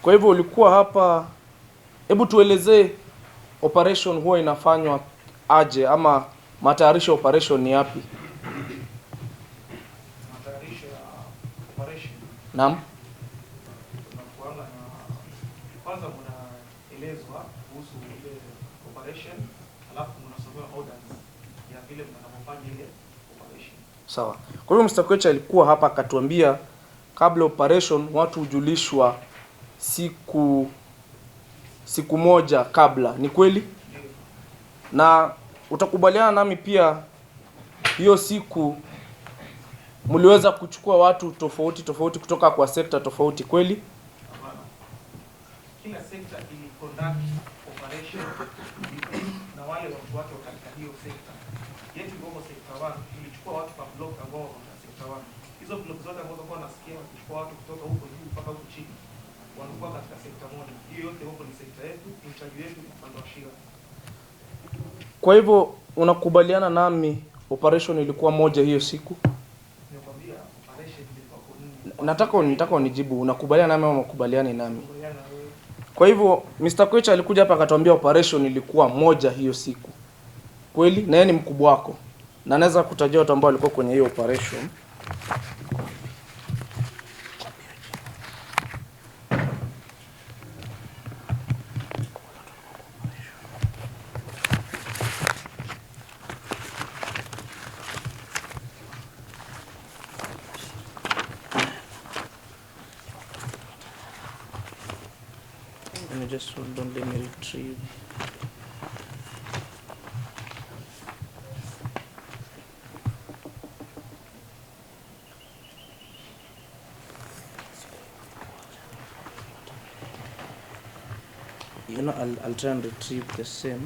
Kwa hivyo ulikuwa hapa, hebu tuelezee operation huwa inafanywa aje, ama matayarisho ya operation ni yapi? Matayarisho ya operation. Naam. Tunakuanga na kwanza mnaelezwa kuhusu ile operation, alafu mnasomewa orders ya vile mnavyofanya ile operation. Sawa. Kwa hivyo Mr. Koech alikuwa hapa akatuambia kabla operation watu hujulishwa siku moja kabla. Ni kweli? Ndio. Na utakubaliana nami pia hiyo siku mliweza kuchukua watu tofauti tofauti kutoka kwa sekta tofauti, kweli? Hapana. Kila sekta ili conduct operation na wale watu wake katika hiyo sekta. Yetu ndio sekta 1 ilichukua watu kwa block ambao wa sekta 1. Hizo block zote ambazo kwa nasikia wakichukua watu kutoka huko juu mpaka huko chini wanakuwa katika sekta moja. Hiyo yote huko ni sekta yetu, in charge yetu ni upande wa Shira. Kwa hivyo unakubaliana nami operation ilikuwa moja hiyo siku? Nimekwambia operation ilikuwa Nataka unijibu, unakubaliana nami au unakubaliani nami? kuongea na wewe. Kwa hivyo Mr. Koech alikuja hapa akatuambia operation ilikuwa moja hiyo siku. Kweli? Na yeye ni mkubwa wako. Na anaweza kutajia watu ambao walikuwa kwenye hiyo operation. Let me just hold on, let me retrieve. You know, I'll try and retrieve the same.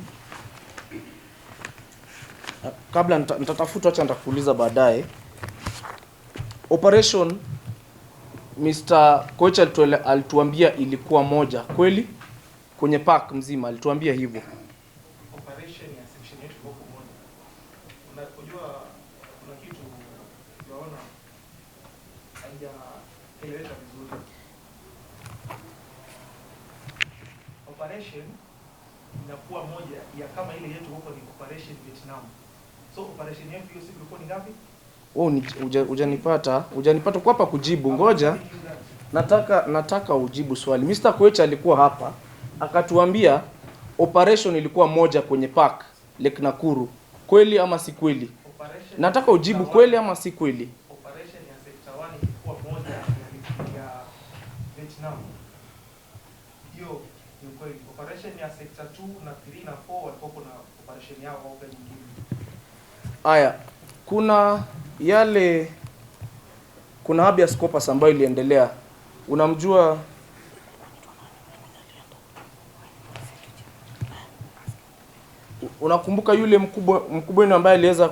Kabla nitatafuta, acha nitakuuliza baadaye. Operation Mr. Koech alituambia ilikuwa moja, kweli? Kwenye park mzima alituambia hivyo. Operation ya section yetu kwa moja. Unajua kuna kitu tunaona haijaeleweka vizuri. Operation inakuwa moja ya kama ile yetu huko ni operation Vietnam. So operation yetu hiyo siku ilikuwa ni ngapi? Hujanipata kwa hapa kujibu. Ngoja. Nataka ujibu swali. Mr. Koech alikuwa hapa akatuambia operation ilikuwa moja kwenye park Lake Nakuru. Kweli ama si kweli? Nataka ujibu kweli ama si kweli. Operation ya sector 1 ilikuwa moja ya Vietnam. Hiyo ni kweli. Operation ya sector 2 na 3 na 4 walikuwa kuna operation yao au nyingine. Haya, kuna habeas corpus ambayo iliendelea. Unamjua unakumbuka yule mkubwa ambaye aliweza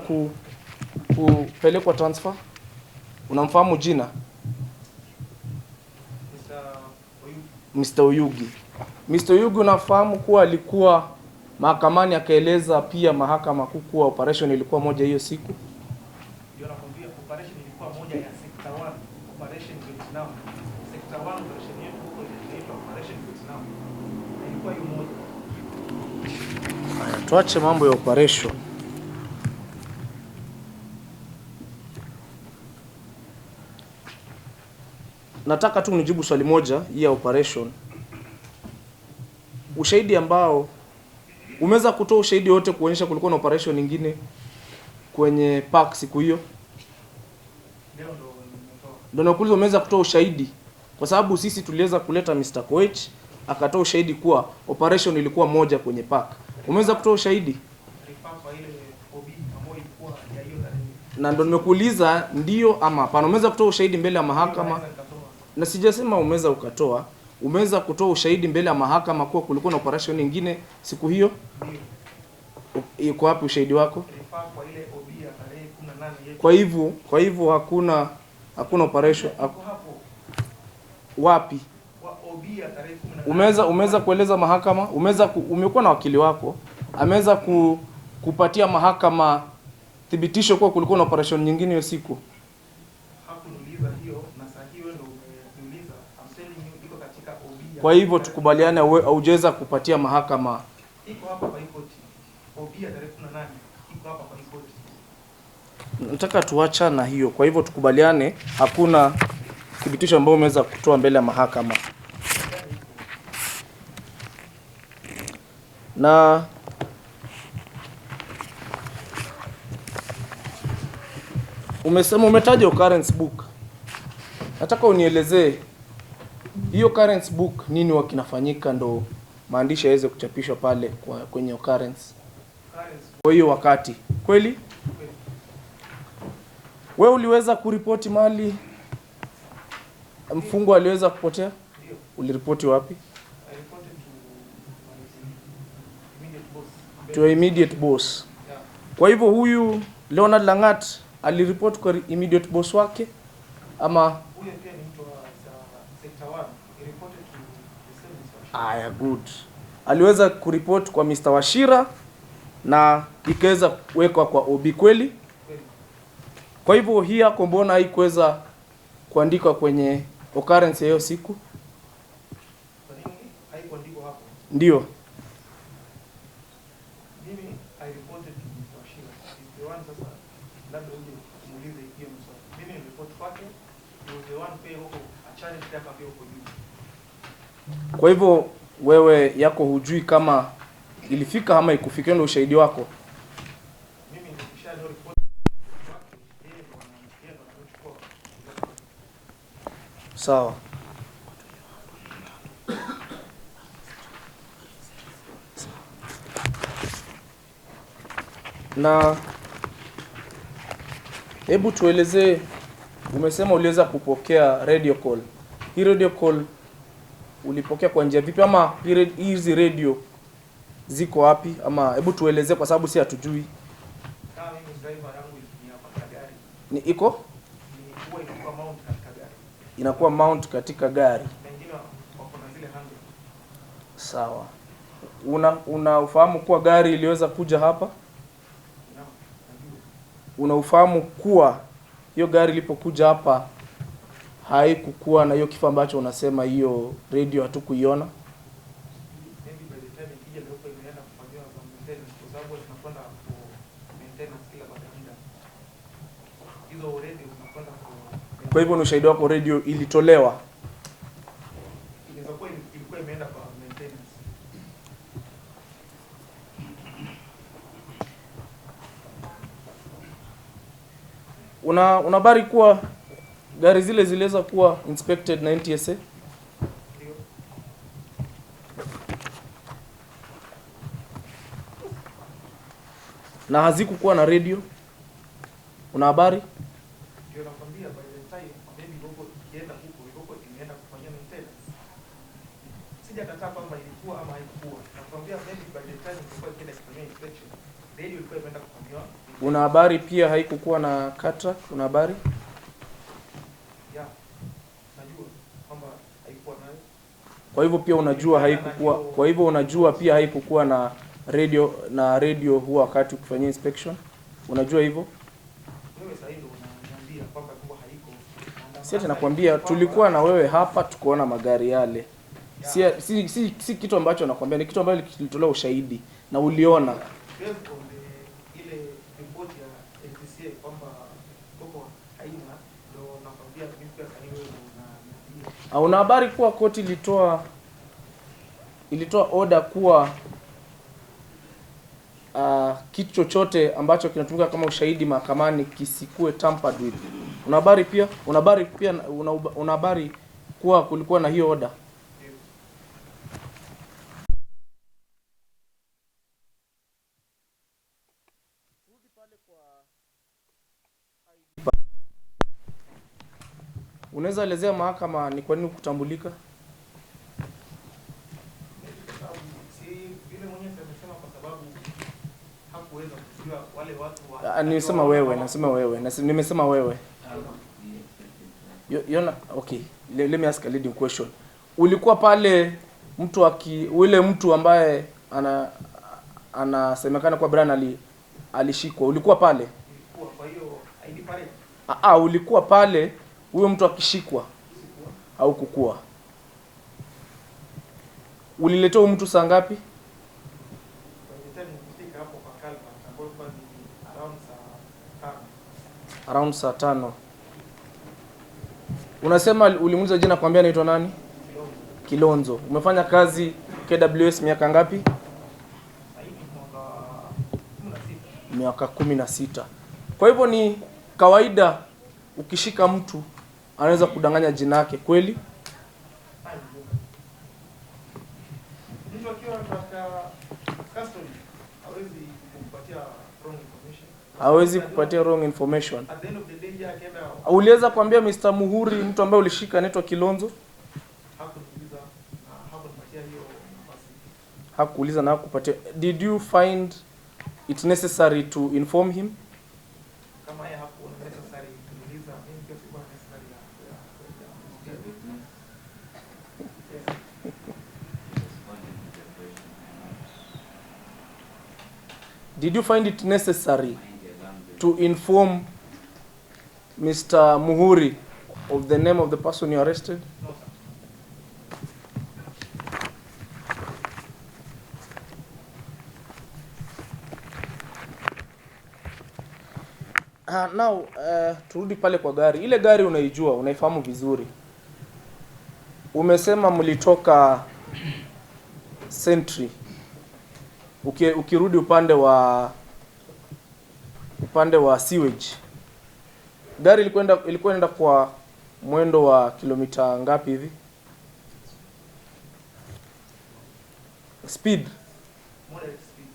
kupelekwa transfer? Unamfahamu jina? Mr. Oyugi. Mr. Oyugi unafahamu kuwa alikuwa mahakamani akaeleza pia mahakama kuu kuwa operation ilikuwa moja hiyo siku? Ndio nakwambia operation ilikuwa moja ya sector 1, operation Vietnam. Sector 1 operation yetu huko inaitwa operation Vietnam. Ilikuwa hiyo moja. Haya, tuache mambo ya operation. Nataka tu nijibu swali moja hii ya operation. Ushahidi ambao umeweza kutoa ushahidi wote kuonyesha kulikuwa na operation nyingine kwenye park siku hiyo? Ndio nakuuliza, umeweza kutoa ushahidi? Kwa sababu sisi tuliweza kuleta Mr. Koech akatoa ushahidi kuwa operation ilikuwa moja kwenye park. Umeweza kutoa ushahidi? Na ndio nimekuuliza ndio ama hapana. Umeweza kutoa ushahidi mbele ya mahakama? Na sijasema umeweza ukatoa. Umeweza kutoa ushahidi mbele ya mahakama kuwa kulikuwa na operation nyingine siku hiyo? Iko wapi ushahidi wako? Kwa hivyo hakuna operation wapi? Umeweza kueleza mahakama? Umekuwa na wakili wako ameweza kupatia mahakama thibitisho kuwa kulikuwa na operation nyingine hiyo siku? Hakuniuliza hiyo, na sasa hiyo ndio umeniuliza. I'm telling you iko katika OB Kwa hivyo tukubaliane, haujaweza kupatia mahakama. Iko hapa kwa court. Obia tarehe 18 iko hapa kwa court. Nataka tuacha na hiyo. Kwa hivyo tukubaliane, hakuna thibitisho ambao umeweza kutoa mbele ya mahakama. Na umesema umetaja occurrence book. Nataka unielezee hiyo occurrence book nini wakinafanyika ndo maandishi yaweze kuchapishwa pale kwenye occurrence. Kwa hiyo wakati kweli wewe uliweza kuripoti mali mfungwa aliweza kupotea? Uliripoti wapi? To immediate boss. Kwa hivyo huyu Leonard Langat aliripoti kwa immediate boss wake ama Huyo pia ni mtu wa sector 1. He reported to the same Mr. aya, good. Aliweza kuripoti kwa Mr. Wachira na ikaweza kuwekwa kwa OB kweli? Kwa hivyo hii yako mbona haikuweza kuandikwa kwenye occurrence ya hiyo siku? Kwa nini haikuandikwa hapo? Ndio. Mimi I reported to Mr. Wachira. Is the one sasa labda uje kumuulize hiyo mswali. Mimi ni report kwake. He was the one pay huko achane kitaka pia huko juu. Kwa hivyo wewe yako hujui kama ilifika ama ikufikia, ndio ushahidi wako? Mimi nikisha no report kwake, yeye ndo anachukua. Sawa. Na hebu tuelezee, umesema uliweza kupokea radio call. Hii radio call ulipokea kwa njia vipi, ama hizi radio ziko wapi? Ama hebu tuelezee kwa sababu si hatujui. Kama mimi driver yangu ni hapa kwa gari. Ni iko? Ni huwa inakuwa mount katika gari. Inakuwa mount katika gari. Wengine wako na zile handle. Sawa. Unafahamu kuwa gari iliweza kuja hapa? Unaufahamu kuwa hiyo gari ilipokuja hapa haikukuwa na hiyo kifaa ambacho unasema hiyo radio hatukuiona? Maybe by the time ikija leo imeenda kufanyiwa maintenance kwa sababu tunakwenda ku maintenance kila baada ya muda. Hizo radio zinakwenda ku. Kwa hivyo ni ushahidi wako radio ilitolewa? Inaweza kuwa ilikuwa imeenda kwa maintenance. Una habari kuwa gari zile ziliweza kuwa inspected na NTSA? Ndio. Na hazikukuwa na radio? Una habari? Ndio nakwambia by the time maybe huko ikienda huko imeenda kufanyia maintenance. Sijakataa kwamba ilikuwa ama haikuwa. Nakwambia maybe by the time ilikuwa ikienda kufanyia inspection, radio ilikuwa imeenda kufanywa. Una habari pia haikukuwa na cataract? Una habari? Yeah. Najua kwamba haikuwa nayo. Kwa hivyo pia unajua haikukuwa, kwa hivyo unajua pia haikukuwa na radio huwa wakati ukifanyia inspection? Unajua hivyo? Wewe sasa ndio unaniambia kwamba kwa haiko. Sisi nakwambia tulikuwa na wewe hapa tukoona magari yale. Si kitu ambacho nakwambia, ni kitu ambacho kilitolewa ushahidi na uliona. Based on ile report ya NTSA kwamba koko haina, ndio nakwambia mimi pia sasa wewe unaniambia. Una habari kuwa koti ilitoa order kuwa kitu chochote ambacho kinatumika kama ushahidi mahakamani kisikue tampered with? Una habari kuwa kulikuwa na hiyo order? Unaweza elezea mahakama ni kwa nini kutambulika? Si vile mwenyewe amesema kwa sababu hakuweza kujua wale watu wa. Nimesema wewe. Okay, let me ask a leading question. Ulikuwa pale ule mtu ambaye anasemekana kwa Brian alishikwa, ulikuwa pale? Kwa hiyo ID pale. Ulikuwa pale huyo mtu akishikwa au kukua? Uliletea huyu mtu saa ngapi? By the time nilifika hapo kwa Calvert, ambapo kwa ni around saa 5. Around saa 5. Unasema ulimuuliza jina kwambia anaitwa nani? Kilonzo. Umefanya kazi KWS miaka ngapi? Miaka 16. Kwa hivyo ni kawaida ukishika mtu anaweza kudanganya jina yake kweli? Mtu akiwa katika custody hawezi kumpatia wrong information. Hawezi kupatia wrong information. At the end of the day yeye akaenda Uliweza kuambia Mr. Muhuri mtu ambaye ulishika anaitwa Kilonzo? hakuniuliza na hakunipatia hiyo nafasi. Hakuuliza na hakupatia. Did you find it necessary to inform him? Kama yeye hakuona necessary kuniuliza, mimi pia sikuwa necessary ya Did you find it necessary to inform Mr. Muhuri of the name of the person you arrested? No, sir. Now turudi pale kwa gari. Ile gari unaijua, unaifahamu vizuri. Umesema mlitoka Sentry. Ukirudi upande wa sewage. Gari ilikuwa inaenda kwa mwendo wa kilomita ngapi hivi? Speed Moderate speed.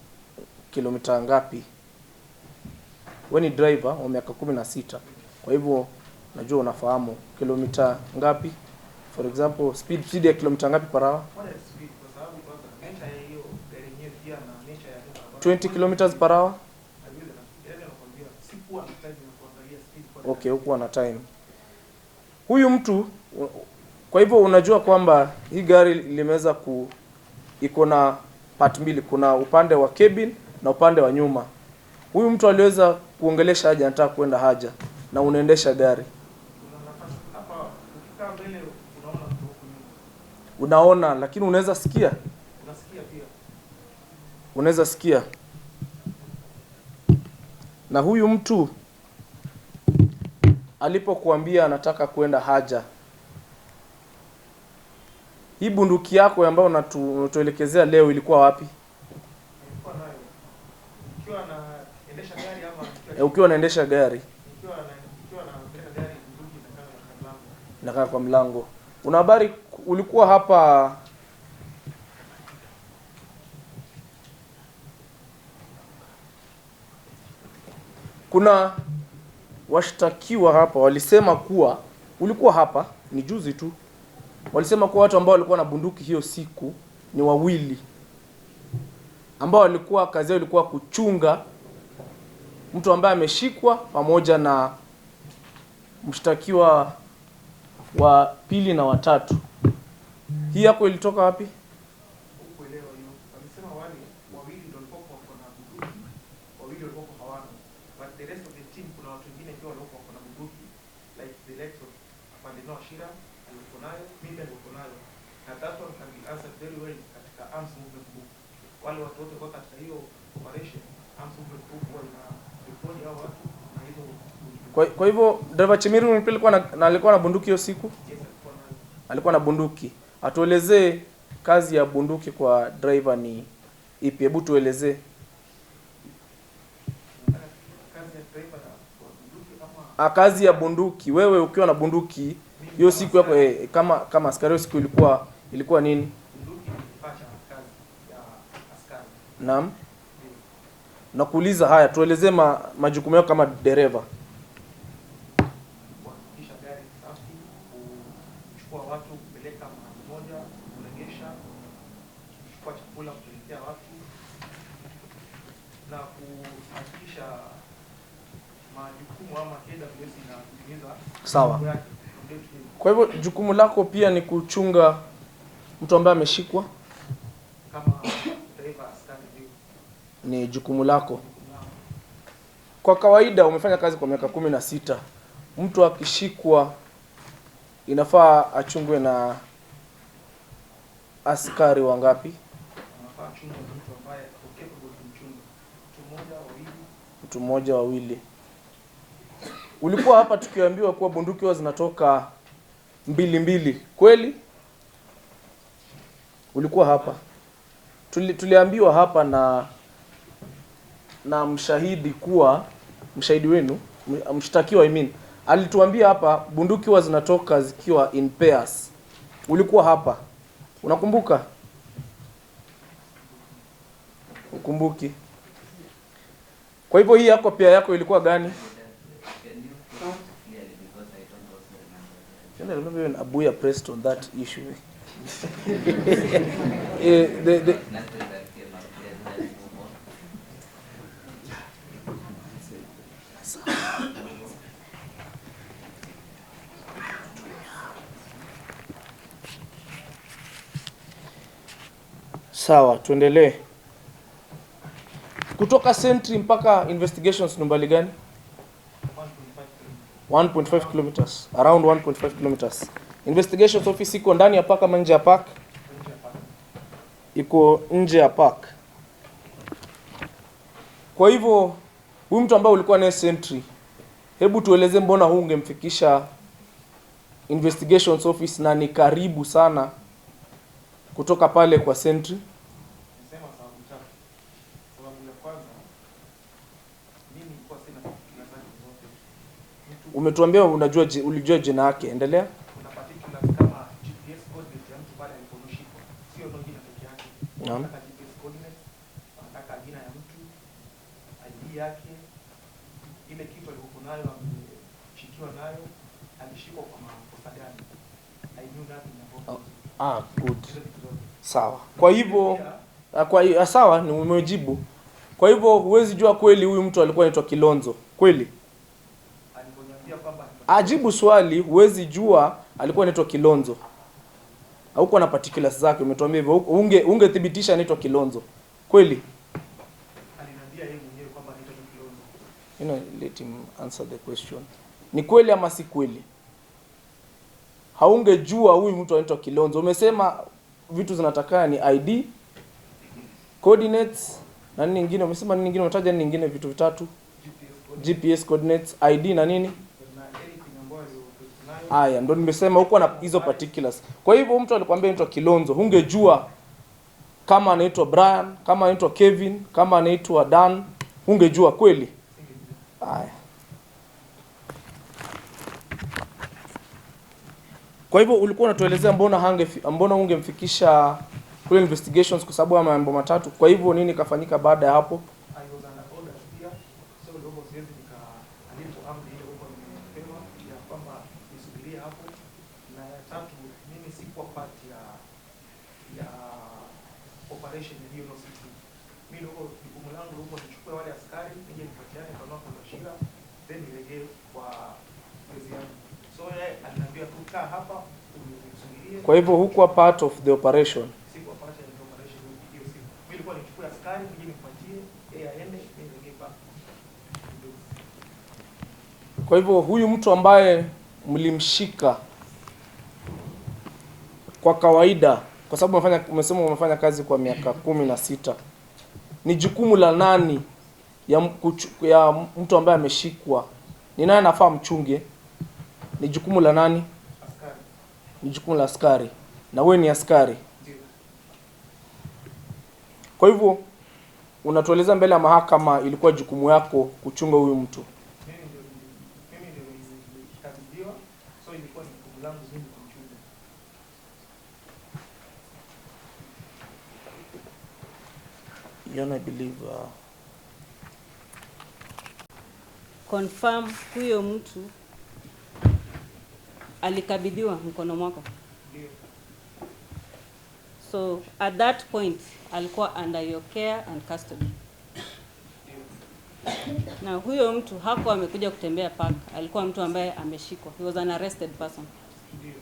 kilomita ngapi? Wewe ni driver wa miaka 16. Kwa hivyo najua unafahamu kilomita ngapi? For example, speed ya kilomita ngapi per hour? Moderate speed kwa sababu kwanza nature ya hiyo gari yenyewe pia na nature ya hiyo 20 kilometers per hour? nakwambia sikuwa na time ya kuangalia speed kwa Okay, huko na time. Huyu mtu kwa hivyo unajua kwamba hii gari limeweza iko na part mbili, kuna upande wa cabin na upande wa nyuma. Huyu mtu aliweza kuongelesha haja, anataka kwenda haja na unaendesha gari. kuna nafasi hapa ukikaa mbele unaona mtu huko nyuma. Unaona lakini unaweza sikia. Unasikia pia. Unaweza sikia. Na huyu mtu alipokuambia anataka kwenda haja, hii bunduki yako ambayo unatuelekezea leo ilikuwa wapi? Nilikuwa nayo. Ukiwa naendesha gari ama Ukiwa unaendesha gari nikiwa napeleka gari bunduki inakaa kwa mlango. inakaa kwa mlango. Una habari ulikuwa hapa kuna washtakiwa hapa walisema kuwa ulikuwa hapa ni juzi tu. Walisema kuwa watu ambao walikuwa na bunduki hiyo siku ni wawili, ambao walikuwa kazi yao ilikuwa kuchunga mtu ambaye ameshikwa pamoja na mshtakiwa wa pili na watatu. Hii yako ilitoka wapi? Kuelewa hiyo. Walisema wale wawili ndio walikuwa wako na bunduki, wawili walikuwa hawana. But the rest of the team kuna watu wengine pia walikuwa wako na bunduki, like the likes of Mandino Ashira alikuwa nayo, mimi nilikuwa nayo. Na that one can be answered very well katika arms movement book. Wale watu wote kwa katika hiyo operation arms movement book wana report hao watu na hizo bunduki. Kwa hivyo driver Chimiru alikuwa na bunduki hiyo siku? Yes, alikuwa nayo. Alikuwa na bunduki. Atuelezee kazi ya bunduki kwa driver ni ipi? Hebu tuelezee. Kazi ya driver na kwa bunduki ama Kazi ya bunduki, wewe ukiwa na bunduki hiyo siku yako kama askari siku ilikuwa nini? bunduki ni kifaa cha kazi ya askari. Naam. Nakuuliza haya, tuelezee majukumu yako kama dereva. Kuhakikisha gari safi, kuchukua watu kupeleka mahali moja, kuregesha, kuchukua chakula kupelekea watu na kuhakikisha majukumu ama KWS inatimiza Sawa. mambo yake from day to day. Kwa hivyo jukumu lako pia ni kuchunga mtu ambaye ameshikwa, Kama driver askari ndio ni jukumu lako. jukumu lao. Kwa kawaida umefanya kazi kwa miaka 16. Mtu akishikwa inafaa achungwe na Askari wangapi? Anafaa chunga mtu ambaye ako capable kumchunga. Mtu mmoja, wawili. Ulikuwa hapa tukiambiwa kuwa bunduki huwa zinatoka mbili. Kweli? Ulikuwa hapa. Tuliambiwa hapa na mshahidi kuwa, mshahidi wenu, mshtakiwa alituambia hapa bunduki huwa zinatoka zikiwa in pairs. Ulikuwa hapa. Unakumbuka? Ukumbuki? Kwa hivyo hii yako pia yako ilikuwa gani? I remember when Abuya pressed on that issue. Sawa, tuendelee. Kutoka Sentry mpaka investigations ni mbali gani? 1.5 kilometers, around 1.5 kilometers. Investigations office iko ndani ya park ama nje ya park? Iko nje ya park. Kwa hivyo huyu mtu ambaye ulikuwa naye Sentry, hebu tueleze mbona huu ungemfikisha investigations office na ni karibu sana kutoka pale kwa Sentry? Nisema sababu tatu. Sababu ya kwanza, mimi nilikuwa sina particulars zote. Umetuambia ulijua jina yake. Endelea. Kuna particulars kama GPS coordinate ya mtu pale aliposhikwa. Sio ndo jina pekee yake. Naam. Nataka GPS coordinate, nataka jina ya mtu, ID yake, ile kitu aliyokuwa nayo ameshikiwa nayo, alishikwa kwa makosa gani. I knew nothing about it. Good. Sawa. Kwa hivyo sawa, ni umejibu. Kwa hivyo huwezi jua kweli huyu mtu alikuwa anaitwa Kilonzo. Kweli? Aliponiambia kwamba ajibu swali, huwezi jua alikuwa anaitwa Kilonzo. Hauko na particulars zake, umetuambia hivyo. Ungethibitisha anaitwa Kilonzo. Kweli? aliniambia yeye mwenyewe kwamba anaitwa Kilonzo. You know, let him answer the question. Ni kweli ama si kweli? Haungejua huyu mtu anaitwa Kilonzo. Umesema vitu zinatakana ni ID, coordinates na nini nyingine? Umesema nini nyingine? Umetaja nini nyingine? Vitu vitatu. GPS coordinates, ID na nini? Aya, ndo nimesema huko na hizo particulars. Kwa hivyo mtu alikwambia anaitwa Kilonzo, hungejua kama anaitwa Brian, kama anaitwa Kevin, kama anaitwa Dan, hungejua kweli? Aya. Kwa hivyo ulikuwa unatuelezea mbona ungemfikisha kule investigations kwa sababu ya mambo matatu. Kwa hivyo nini kafanyika baada ya hapo? I was under order pia, so ndio siwezi alipo amri ile huko nimepewa ya kwamba nisubirie hapo. Na ya tatu, mimi sikuwa part ya operation hiyo no siku. Mimi huko jukumu langu huko nichukue wale askari nije nipatiane kwa Shira, then nilegee kwa kazi yangu. So yeye aliniambia tu kaa hapa unisubirie. Kwa hivyo hukuwa part of the operation. Sikuwa part of the operation hiyo siku. Mimi nilikuwa nichukue askari nije nipatie yeye aende nilegee pa. Kwa hivyo huyu mtu ambaye mlimshika kwa kawaida, kwa sababu umesema umefanya kazi kwa miaka 16, ni jukumu la nani ya mtu ambaye ameshikwa? Ni nani anafaa mchunge? Ni jukumu la nani? Askari. Ni jukumu la askari. Na wewe ni askari. Ndio. Kwa hivyo unatueleza mbele ya mahakama ilikuwa jukumu yako kuchunga huyu mtu. Mimi ndio nilikabidhiwa, so ilikuwa ni jukumu langu mimi kumchunga. I believe confirm huyo mtu alikabidhiwa mkono mwako. Ndio. So at that point alikuwa under your care and custody. Na huyo mtu hakuwa amekuja kutembea park, alikuwa mtu ambaye ameshikwa. He was an arrested person. Ndio.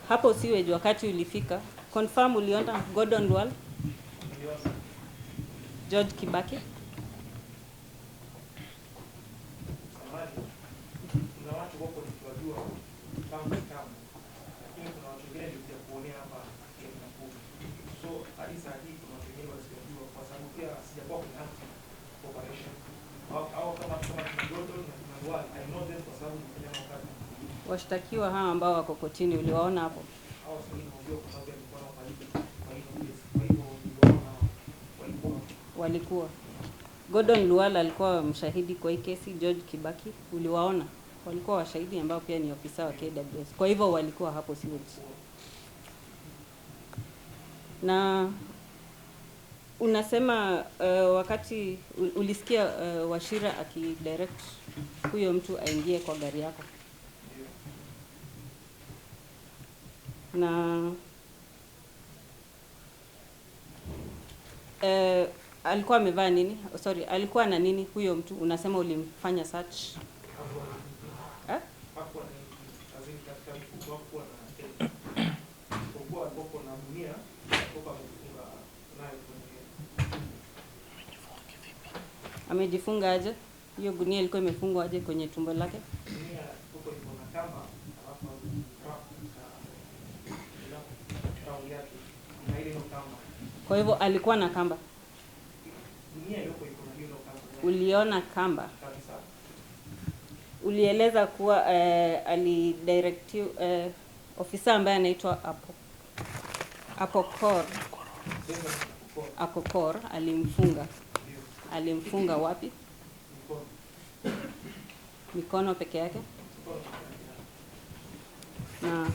Hapo siweje wakati ulifika, confirm uliona Gordon Lwal, George Kibaki. Samadi. Unaona watu wako nikiwajua tangu kitambo, lakini kuna watu wengine ndio kuonea hapa Nakuru. So hadi saa hii kuna watu wengine wasiojua, kwa sababu pia sijakuwa kwenye active operation au kama tuna Gordon na tuna Lual, I know them kwa sababu nilifanya nao kazi. Washtakiwa hawa ambao wako kotini uliwaona hapo? Hao sasa ndio kwa sababu nilikuwa na faidi. Kwa hivyo niliona walikuwa. Gordon Lual alikuwa mshahidi kwa hii kesi, George Kibaki uliwaona? Walikuwa washahidi ambao pia ni ofisa wa KWS. Kwa hivyo walikuwa hapo sewage. Na unasema wakati ulisikia Wachira akidirect huyo mtu aingie kwa gari yako. Na alikuwa amevaa nini? Sorry, alikuwa na nini huyo mtu? Unasema ulimfanya search. hakuwa na azini katika mfuko hakuwa na kwa hapo na dunia kwa amefunga nayo kwenye amejifunga aje? Hiyo gunia ilikuwa imefungwa aje kwenye tumbo lake? dunia huko iko na kamba alafu kama yake na ile kamba. Kwa hivyo alikuwa na kamba. Dunia yuko iko na hiyo kamba. Uliona kamba? Kabisa. Ulieleza kuwa alidirect ofisa ambaye anaitwa Akokor alimfunga. Alimfunga wapi? Mikono peke yake. Na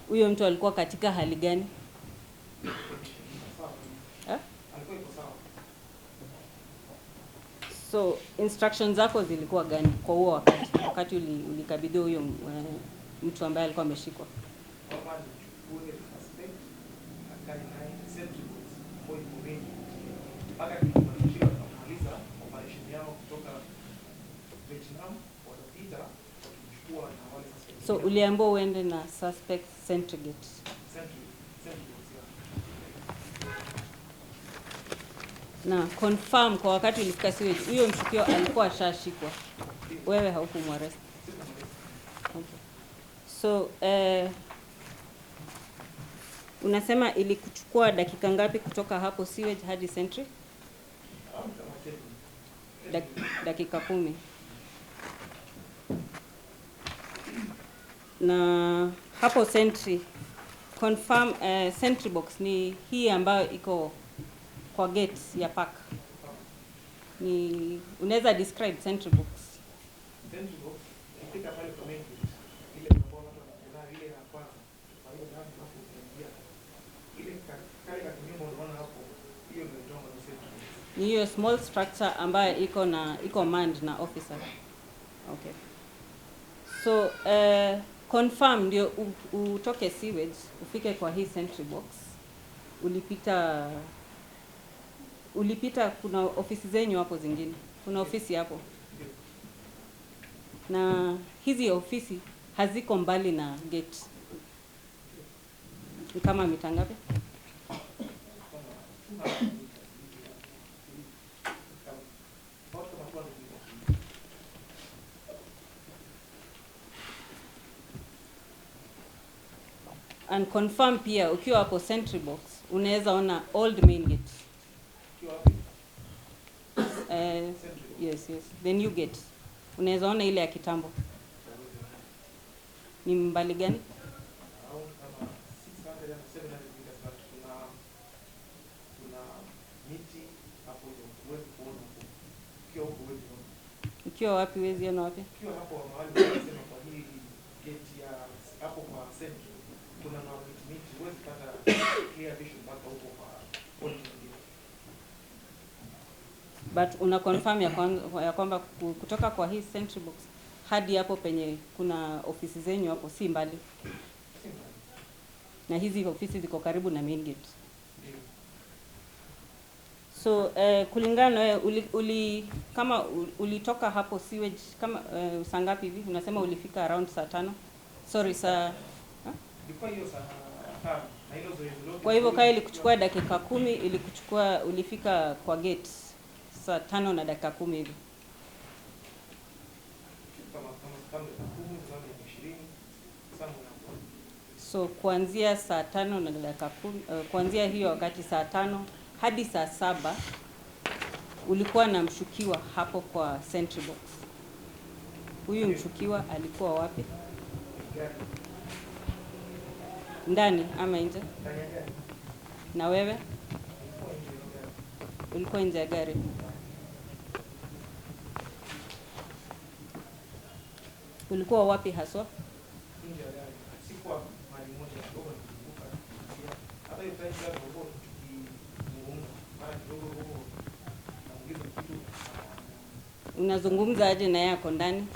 huyo mtu alikuwa katika hali gani? Alikuwa iko sawa. So instructions zako zilikuwa gani kwa huo wakati ulikabidhiwa huyo mtu ambaye alikuwa ameshikwa? Kama nichukue suspect akali naye centrifuge kwa ipomeni mpaka tunamaliza operation yao kutoka Vietnam watapita wakichukua na wale suspect. So uliambiwa uende na suspect centrigate. Na confirm kwa wakati ulifika sewage huyo mshukio alikuwa ashashikwa, wewe haukumwarrest? Okay. So unasema ilikuchukua dakika ngapi kutoka hapo sewage hadi sentry? Dakika 10. Na hapo sentry confirm sentry box ni hii ambayo iko kwa gate ya park. Ni unaweza describe sentry box? Sentry box ikifika pale kwa main gate ile ambapo watu wanaona ile ya kwanza kwa hiyo hapo kuingia ile kale kama unaona hapo hiyo ndio ndio sentry box. Ni hiyo small structure ambayo iko manned na officer. Okay. So confirm ndio utoke sewage ufike kwa hii sentry box. Ulipita kuna ofisi zenyu hapo zingine. Kuna ofisi hapo. Na hizi ofisi haziko mbali na gate. Ni kama mita ngapi? And confirm pia ukiwa hapo sentry box unaweza ona old main gate. Yes. The new gate. Unaweza ona ile ya kitambo. Ni mbali gani? Ukiwa wapi wezi ona wapi? Ukiwa hapo mahali wanasema kwa hii gate ya hapo kwa center kuna na miti huwezi pata clear vision mpaka huko kwa point nyingine. But una confirm ya kwamba kutoka kwa hii sentry box hadi hapo penye kuna ofisi zenyu hapo si mbali? Na hizi ofisi ziko karibu na main gate. So kulingana wewe kama ulitoka hapo sewage kama saa ngapi hivi? Unasema ulifika around saa 5. Sorry saa Ilikuwa hiyo saa 5 na hilo zoezi lote. Kwa hivyo kama ilikuchukua dakika 10 ulifika kwa gate saa 5 na dakika 10 hivi. Kama So kuanzia saa 5 na dakika 10, kuanzia hiyo wakati saa 5 hadi saa 7 ulikuwa na mshukiwa hapo kwa sentry box. Huyu mshukiwa alikuwa wapi? Ndani ama nje? Na wewe? Ulikuwa nje ya gari. Ulikuwa wapi haswa? Nje ya gari. Sikuwa mahali moja kidogo nikivuka. Hata hiyo time gari ndio tukizungumza. Mara kidogo huko naongeza kitu. Unazungumza aje na yeye ako ndani?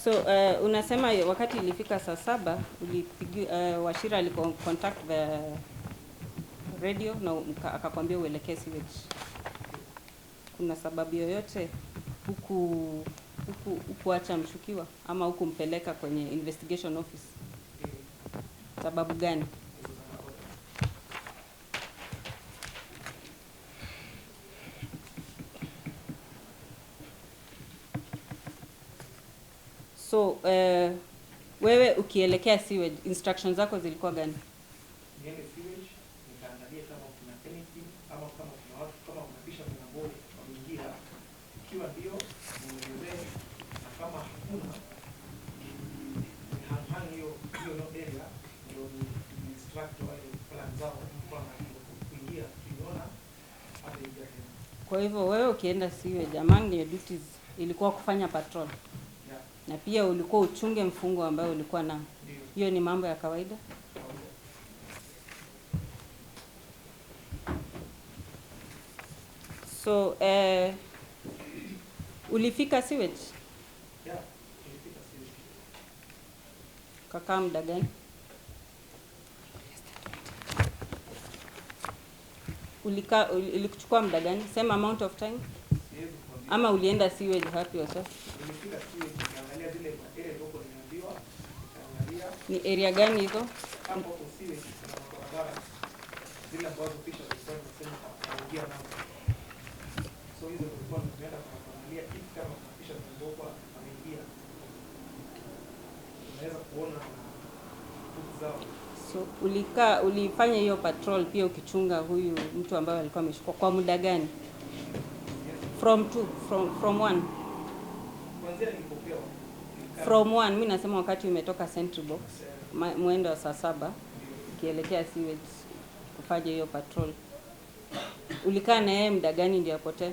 So unasema wakati ilifika saa 7 ulipigia Wachira alicontact the radio na akakwambia uelekee sewage. Kuna sababu yoyote hukuacha mshukiwa ama hukumpeleka kwenye investigation office? Sababu gani? So wewe ukielekea sewage, instructions zako zilikuwa gani? Niende sewage, nikaangalia kama kuna anything ama kama kuna watu kama unapisha mlangoni wameingia. Ikiwa ndio nielezee, na kama hakuna ni hiyo no area ndio ni instruct wale plan zao kwa kuingia tunaona hata ingia tena. Kwa hivyo wewe ukienda sewage, among your duties ilikuwa kufanya patrol. Na pia ulikuwa uchunge mfungo ambao ulikuwa nao. Hiyo ni mambo ya kawaida. So ulifika sewage? Yeah, ulifika sewage. Kakaa muda gani? Ilikuchukua muda gani? Same amount of time? Ama ulienda sewage happy yourself? Nilifika sewage niangalia zile area huko nimeambiwa, niangalia ni area gani hizo? hapo kwa sewage na barabara zile ambazo kisha zilikuwa zinasema kuingia nao. So hizo zilikuwa tunaenda kuangalia if kama kisha zimeboka ameingia. Unaweza kuona tuku zao. So ulifanya hiyo patrol pia ukichunga huyu mtu ambaye alikuwa ameshikwa kwa muda gani? From 1. Kwanza nilipopewa. From 1, mimi nasema wakati umetoka sentry box mwendo wa saa 7 ukielekea sewage kufanya hiyo patrol. Ulikaa na yeye muda gani ndio apotee?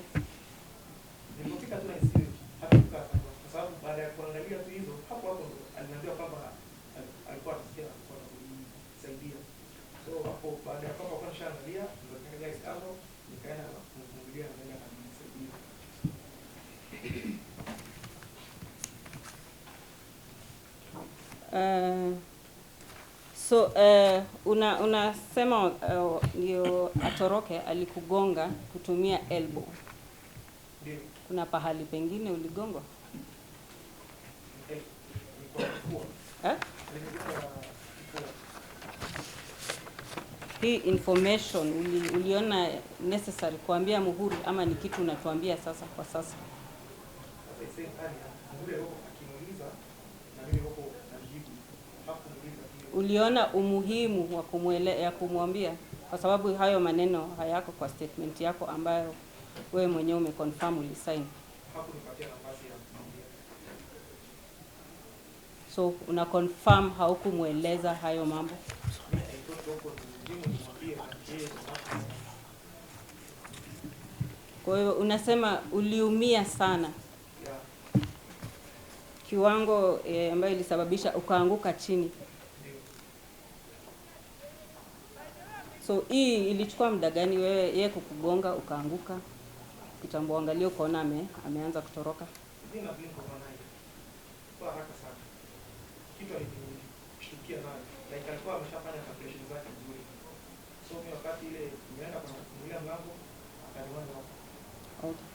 Nilipofika tu na sewage hata kukaa kwa sababu baada ya kuangalia tu hizo hapo aliniambia kwamba alikuwa anasikia kwa kusaidia. So hapo baada ya kwamba kwa shaangalia ndio nikaangalia hapo nikaenda kumfungulia na nenda kumsaidia. So unasema ndio atoroke alikugonga kutumia elbow. Ndio. Kuna pahali pengine uligongwa? Hii information uliona necessary kuambia Muhuri ama ni kitu unatuambia sasa kwa sasa? Uliona umuhimu wa kumwambia kwa sababu hayo maneno hayako kwa statement yako ambayo wewe mwenyewe umeconfirm ulisign. Hakunipatia nafasi ya kumwambia. So una confirm haukumueleza hayo mambo? Kwa hiyo unasema uliumia sana. Yeah. Kiwango ambayo ilisababisha ukaanguka chini. So hii ilichukua muda gani wewe yeye kukugonga ukaanguka? Kitambo angalia ukaona ameanza kutoroka. Nina blink kwa naye. Kwa haraka sana. Kitu alikushtukia nayo. Like alikuwa ameshafanya calculation zake vizuri. So mimi wakati ile nimeenda kwa kufungulia mlango akaniona hapo. Okay.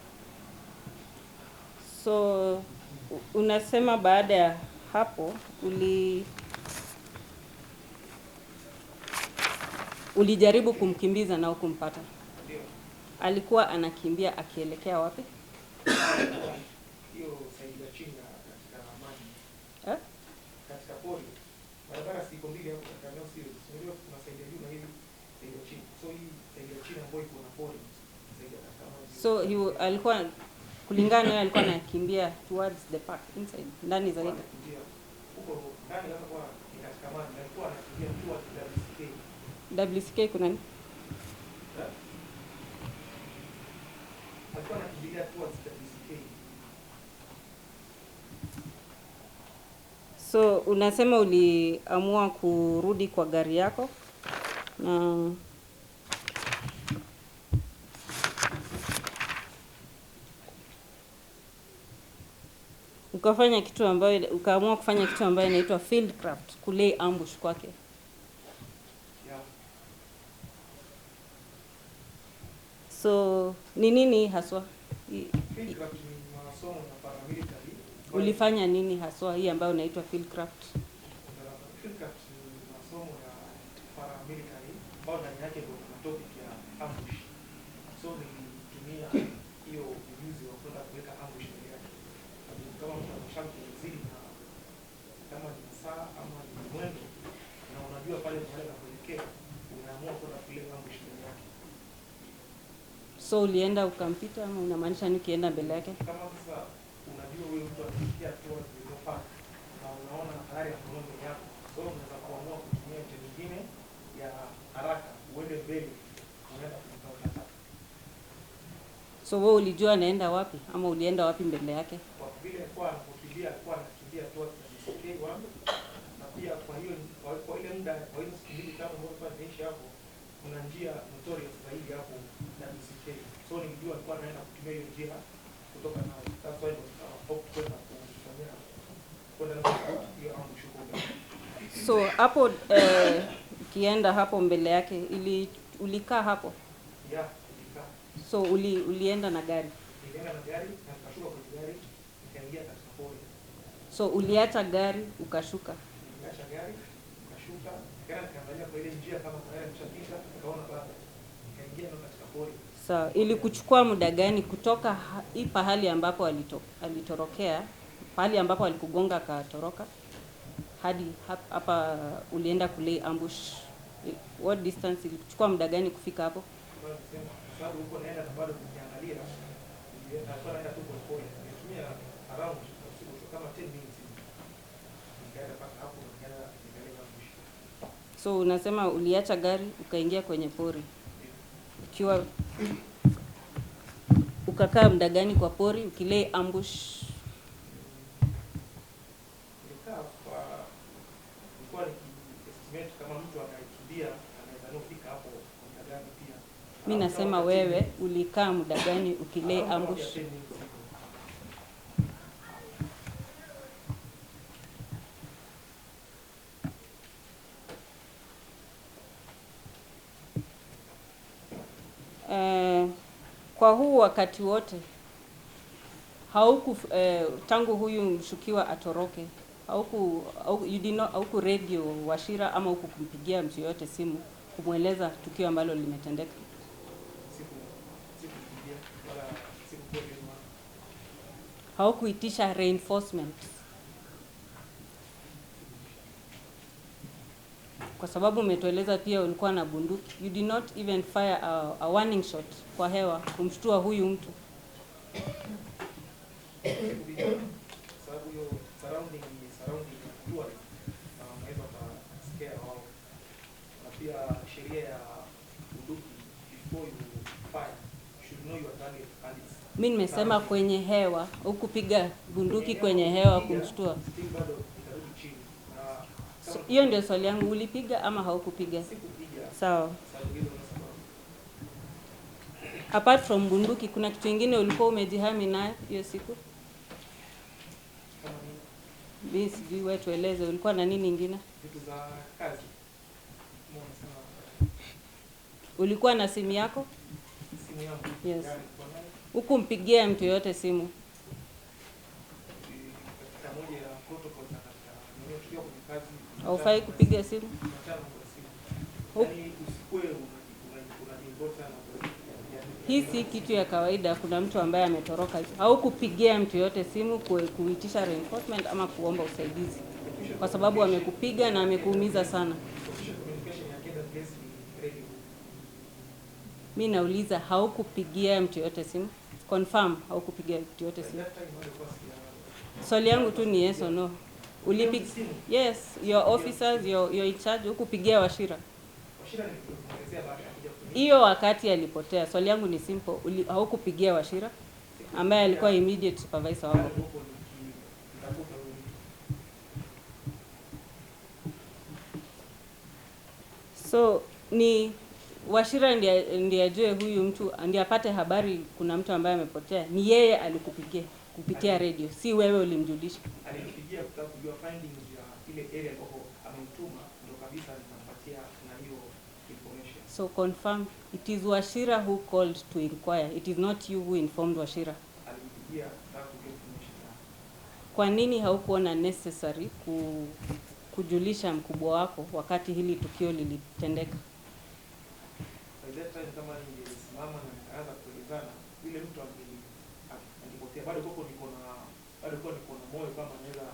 So unasema baada ya hapo Ulijaribu kumkimbiza na hukumpata. Ndio. Alikuwa anakimbia akielekea wapi? Hiyo saidi ya chini katika maji. Eh? Katika pori. Barabara siko mbili hapo katika eneo sio. Sio kuna saidi ya juu na hivi saidi ya chini. So hii saidi ya chini ambayo iko na pori. Saidi ya katika maji. So alikuwa kulingana naye alikuwa anakimbia towards the park inside, ndani zaidi. Huko ndani hapa kwa katika maji alikuwa anakimbia towards WCK. WCK kuna nini? Alikuwa anakimbia towards WCK. So unasema uliamua kurudi kwa gari yako na ukaamua kufanya kitu ambayo inaitwa field craft, kulay ambush kwake. Yeah. So ni nini haswa? Field craft ni masomo ya paramilitary. Ulifanya nini haswa hii ambayo inaitwa field craft? Field craft ni masomo ya paramilitary ambayo ndani yake ndio kuna topic ya ambush. So nilitumia hiyo ujuzi wa kwenda kuweka ambush ndani yake. Kama mtu anashambulia zili na kama ni saa ama ni mwendo na unajua pale mahali anapoelekea, unaamua kwenda kuweka ambush ndani yake. So ulienda ukampita ama unamaanisha ni ukienda mbele yake? Kama sasa unajua huyo mtu anafikia towards the park na unaona tayari hapo mbele yako, so unaweza kuamua kutumia njia nyingine ya haraka uende mbele, unaenda kumtafuta. So wewe ulijua anaenda wapi ama ulienda wapi mbele yake? Kwa vile kwa anapokimbia alikuwa anakimbia towards the CK wangu, na pia kwa hiyo kwa ile muda kwa hiyo siku mbili kama ambapo kwa niishi hapo, kuna njia notorious zaidi hapo na CK. So nilijua alikuwa anaenda kutumia hiyo njia kutoka nayo. That's why kwenda kufanyia kwenda na hiyo ambush huko. So hapo ukienda hapo mbele yake ulikaa hapo? Yeah, nilikaa. So ulienda na gari? Nilienda na gari na nikashuka kwenye gari nikaingia katika pori. So uliacha gari ukashuka? Niliacha gari nikashuka, nikaangalia kwa ile njia kama tayari nimeshapita, nikaona bado nikaingia katika pori. Sawa, ili kuchukua muda gani kutoka hii pahali ambapo alitorokea, pahali ambapo alikugonga akatoroka hadi hapa ulienda kulay ambush? What distance ilichukua muda gani kufika hapo? Kwa sababu huko naenda na bado kuniangalia, nilikuwa naenda tu kwa pori. Nimetumia around kama 10 minutes. Nikaenda paka hapo nikaenda ambush. So unasema uliacha gari ukaingia kwenye pori. Ukiwa ukakaa muda gani kwa pori ukilay ambush? Nilikaa kwa nilikuwa nikiestimate kama mtu anakimbia anaweza kufika hapo muda gani pia. Mimi nasema wewe ulikaa muda gani ukilay ambush? Kwa huu wakati wote tangu huyu mshukiwa atoroke hauku radio Wachira ama huku kumpigia mtu yote simu kumweleza tukio ambalo limetendeka? Sikupigia wala sikupigia. Haukuitisha reinforcement? Kwa sababu umetueleza pia ulikuwa na bunduki. You did not even fire a warning shot kwa hewa kumshtua huyu mtu. Sababu hiyo surrounding tourist na wanaweza scare wao. Na pia sheria ya bunduki, before you fire you should know your target and it's. Mimi nimesema kwenye hewa, hukupiga bunduki kwenye hewa kumshtua. Bado itarudi chini. So, hiyo ndio swali yangu, ulipiga ama haukupiga? Sikupiga. Sawa. Apart from bunduki kuna kitu kingine ulikuwa umejihami nayo hiyo siku? Mimi sijui, wewe tueleze ulikuwa na nini nyingine? Vitu za kazi. Ulikuwa na simu yako? Simu yangu. Yes. Huku mpigia mtu yote simu? Katika moja ya protocol za katika tukiwa kwenye kazi. Haufai kupiga simu? Yaani Hii si kitu ya kawaida. Kuna mtu ambaye ametoroka, au kupigia mtu yote simu kuitisha reinforcement ama kuomba usaidizi, kwa sababu amekupiga na amekuumiza sana. Mimi nauliza, haukupigia mtu yote simu? Confirm haukupigia mtu yote simu. Swali yangu tu ni yes or no. Ulipiga? Yes, your officers, your in charge, hukupigia Wachira. Hiyo wakati alipotea. Swali yangu ni simple. Haukupigia Wachira ambaye alikuwa immediate supervisor wako? So ni Wachira ndiye ajue huyu mtu, ndiye apate habari kuna mtu ambaye amepotea. Ni yeye alikupigia kupitia radio, si wewe ulimjulisha. Alipigia kutaka kujua findings ya ile area ambapo amemtuma, ndio kabisa nitampatia na hiyo information. So confirm it is Wachira who called to inquire. It is not you who informed Wachira. Alipigia kutaka kujua information. Kwa nini haukuona necessary kujulisha mkubwa wako wakati hili tukio lilitendeka? By that time kama ningesimama na nikaanza kuelezana, yule mtu angepotea. Bado niko na moyo kama naweza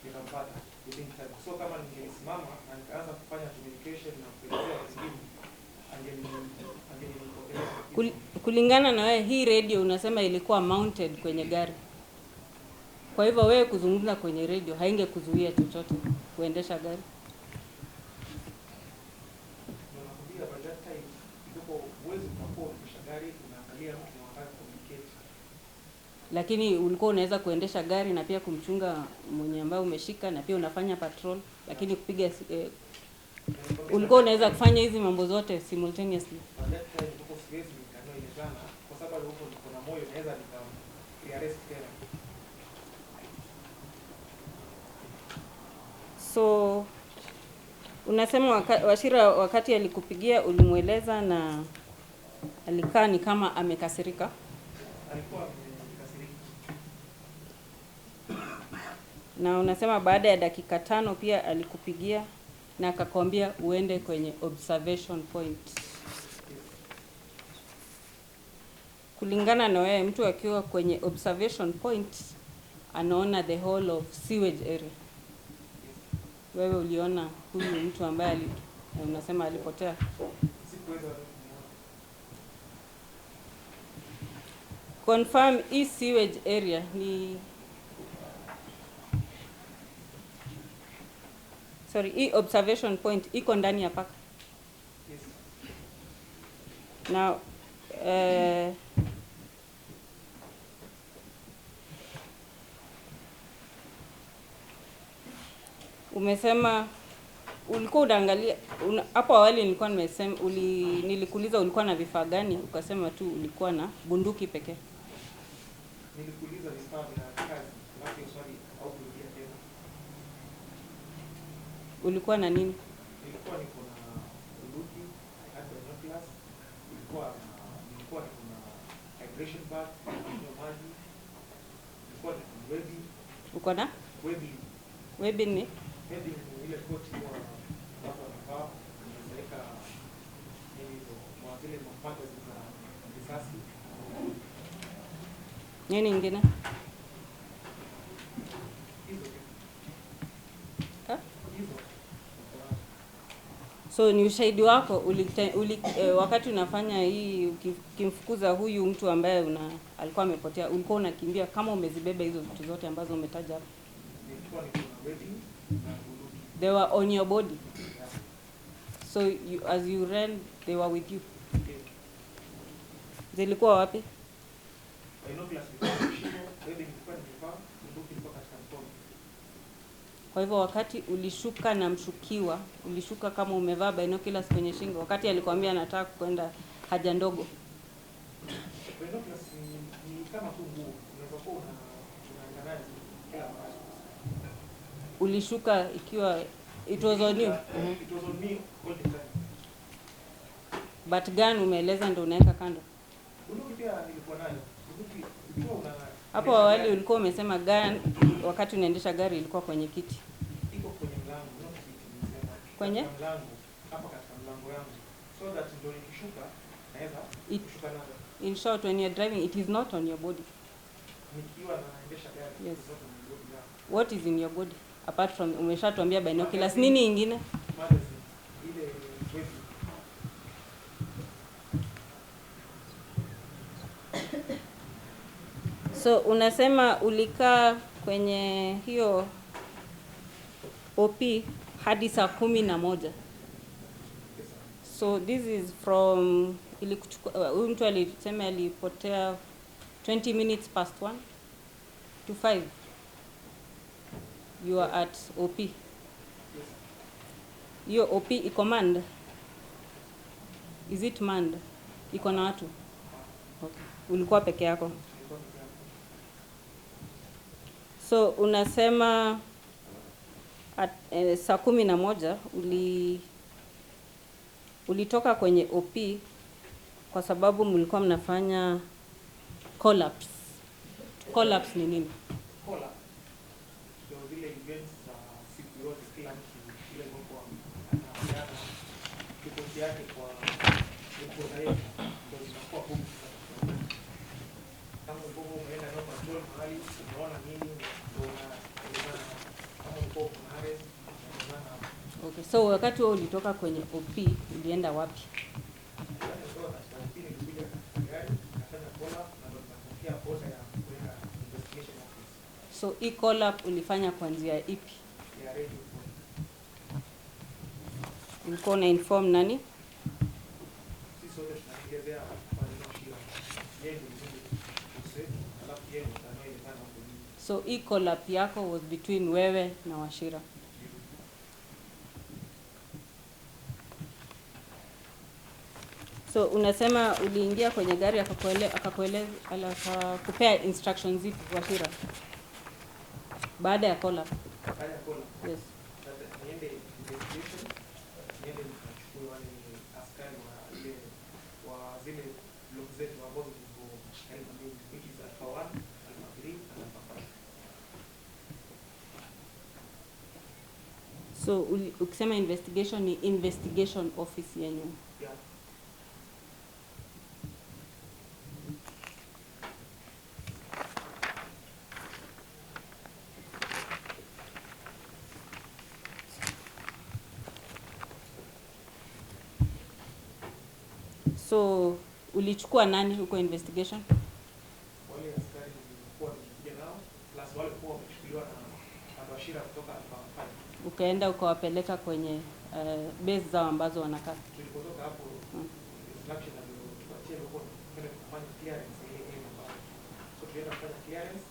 nikampata within time. So kama ningesimama na nikaanza kufanya communication na kuelezea wengine, angenipotea. Kulingana na wewe, hii radio unasema ilikuwa mounted kwenye gari. Kwa hivyo wewe kuzungumza kwenye radio haingekuzuia chochote kuendesha gari. Lakini ulikuwa unaweza kuendesha gari na pia kumchunga mwenye ambaye umeshika na pia unafanya patrol, lakini kupiga ulikuwa unaweza kufanya hizi mambo zote simultaneously. So unasema Wachira wakati alikupigia ulimweleza na alikaa ni kama amekasirika? Alikuwa amekasirika. Na unasema baada ya dakika 5 pia alikupigia na akakwambia uende kwenye observation point. Kulingana na wewe, mtu akiwa kwenye observation point anaona the whole of sewage area. Wewe uliona huyu mtu ambaye unasema alipotea? Sikuweza. Confirm hii sewage area ni hii observation point iko ndani ya park. Yes. Now umesema ulikuwa unaangalia hapo awali. Nilikuwa nimesema nilikuuliza ulikuwa na vifaa gani, ukasema tu ulikuwa na bunduki pekee. Nilikuuliza vifaa vya kazi, lakini swali au kurudia tena. Ulikuwa na nini? Nilikuwa niko na bunduki, hadi binoculars, nilikuwa niko na hydration bag, maji. Nilikuwa na webbing. Uko na Webbing. Webbing ni? Webbing ni ile koti kwa watu wanavaa, inaweka hizo kwa zile mapanga za risasi. Nini ingine? So ni ushahidi wako wakati unafanya hii ukimfukuza huyu mtu ambaye alikuwa amepotea, ulikuwa unakimbia kama umezibeba hizo vitu zote ambazo umetaja hapo? They were on your body. So as you ran, they were with you. Zilikuwa wapi? Kwa hivyo wakati ulishuka na mshukiwa, ulishuka kama umevaa binoculars kwenye shingo, wakati alikwambia anataka kwenda haja ndogo? Binoculars ni kama tu nguo, unaweza kuwa unaangalia kila mahali. Ulishuka ikiwa it was on you? It was on me all the time. But gun umeeleza ndio unaweka kando. Bunduki pia nilikuwa nayo. Bunduki ikiwa una hapo awali ulikuwa umesema gun wakati unaendesha gari ilikuwa kwenye kiti. Iko kwenye mlango, not kiti nimesema. Kwenye mlango, hapa katika mlango yangu. so that ndio nikishuka naweza kushuka nazo. In short, when you're driving, it is not on your body. Nikiwa naendesha gari, Yes. it's not on my body, yeah. What is in your body? Apart from, umeshatuambia binoculars, nini ingine? Magazine, ile wepi. So unasema ulikaa kwenye hiyo OP hadi saa 11. So this is from ilikuchukua, huyu mtu alisema alipotea 20 minutes past 1 to 5. You are at OP. Hiyo OP iko manned? Is it manned? Iko na watu? Okay. Ulikuwa peke yako? So unasema at, saa 11 ulitoka kwenye OP kwa sababu mlikuwa mnafanya collapse. Collapse ni nini? Kola. Ndio zile events za siku yote, kila mtu ile kwa anapeana kikosi yake kwa mkoa yetu, ndio zinakuwa huko. Kama uko umeenda na patrol mahali, unaona nini, ndio unaelewana. Kama uko mahali, unaelewana. Okay, so wakati wewe ulitoka kwenye OP ulienda wapi? So hii call up ulifanya kwa njia ipi? Ulikuwa una inform nani? So hii call up yako was between wewe na Wachira. So unasema uliingia kwenye gari akakupea instructions zipi Wachira? Baada ya call up. Yes. Niende investigation, niende nikachukue wale askari wa ile wa zile blok zetu ambazo ziko karibu na which is Alpha 1, Alpha 3 na Alpha 5. So ukisema investigation ni investigation office yenyu. Yeah. So ulichukua nani huko investigation? Wale askari walikuwa wamekuja nao plus wale walikuwa wamechukuliwa na Wachira kutoka Alpha 5. Ukaenda ukawapeleka kwenye base zao ambazo wanakaa. Tulipotoka hapo instruction alitupatia ilikuwa kwenda kufanya clearance ile ile mbaya. So tulienda kufanya clearance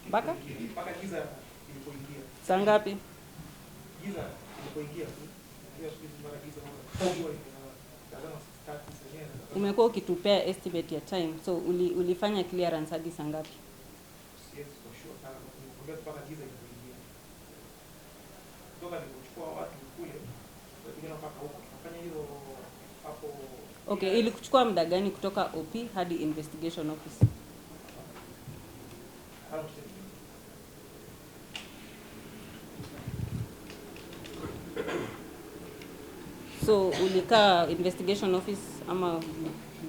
mpaka giza ilipoingia. Saa ngapi? Giza ilipoingia. Hiyo siku mara giza moja. Umekuwa ukitupea estimate ya time. So ulifanya clearance hadi saa ngapi? Yes, for sure sana. Mpaka giza ilipoingia. Kutoka nilipochukua watu kule, tukapigana mpaka huko. Tukafanya hiyo hapo. Okay, ili kuchukua muda gani kutoka OP hadi investigation office? So ulikaa investigation office ama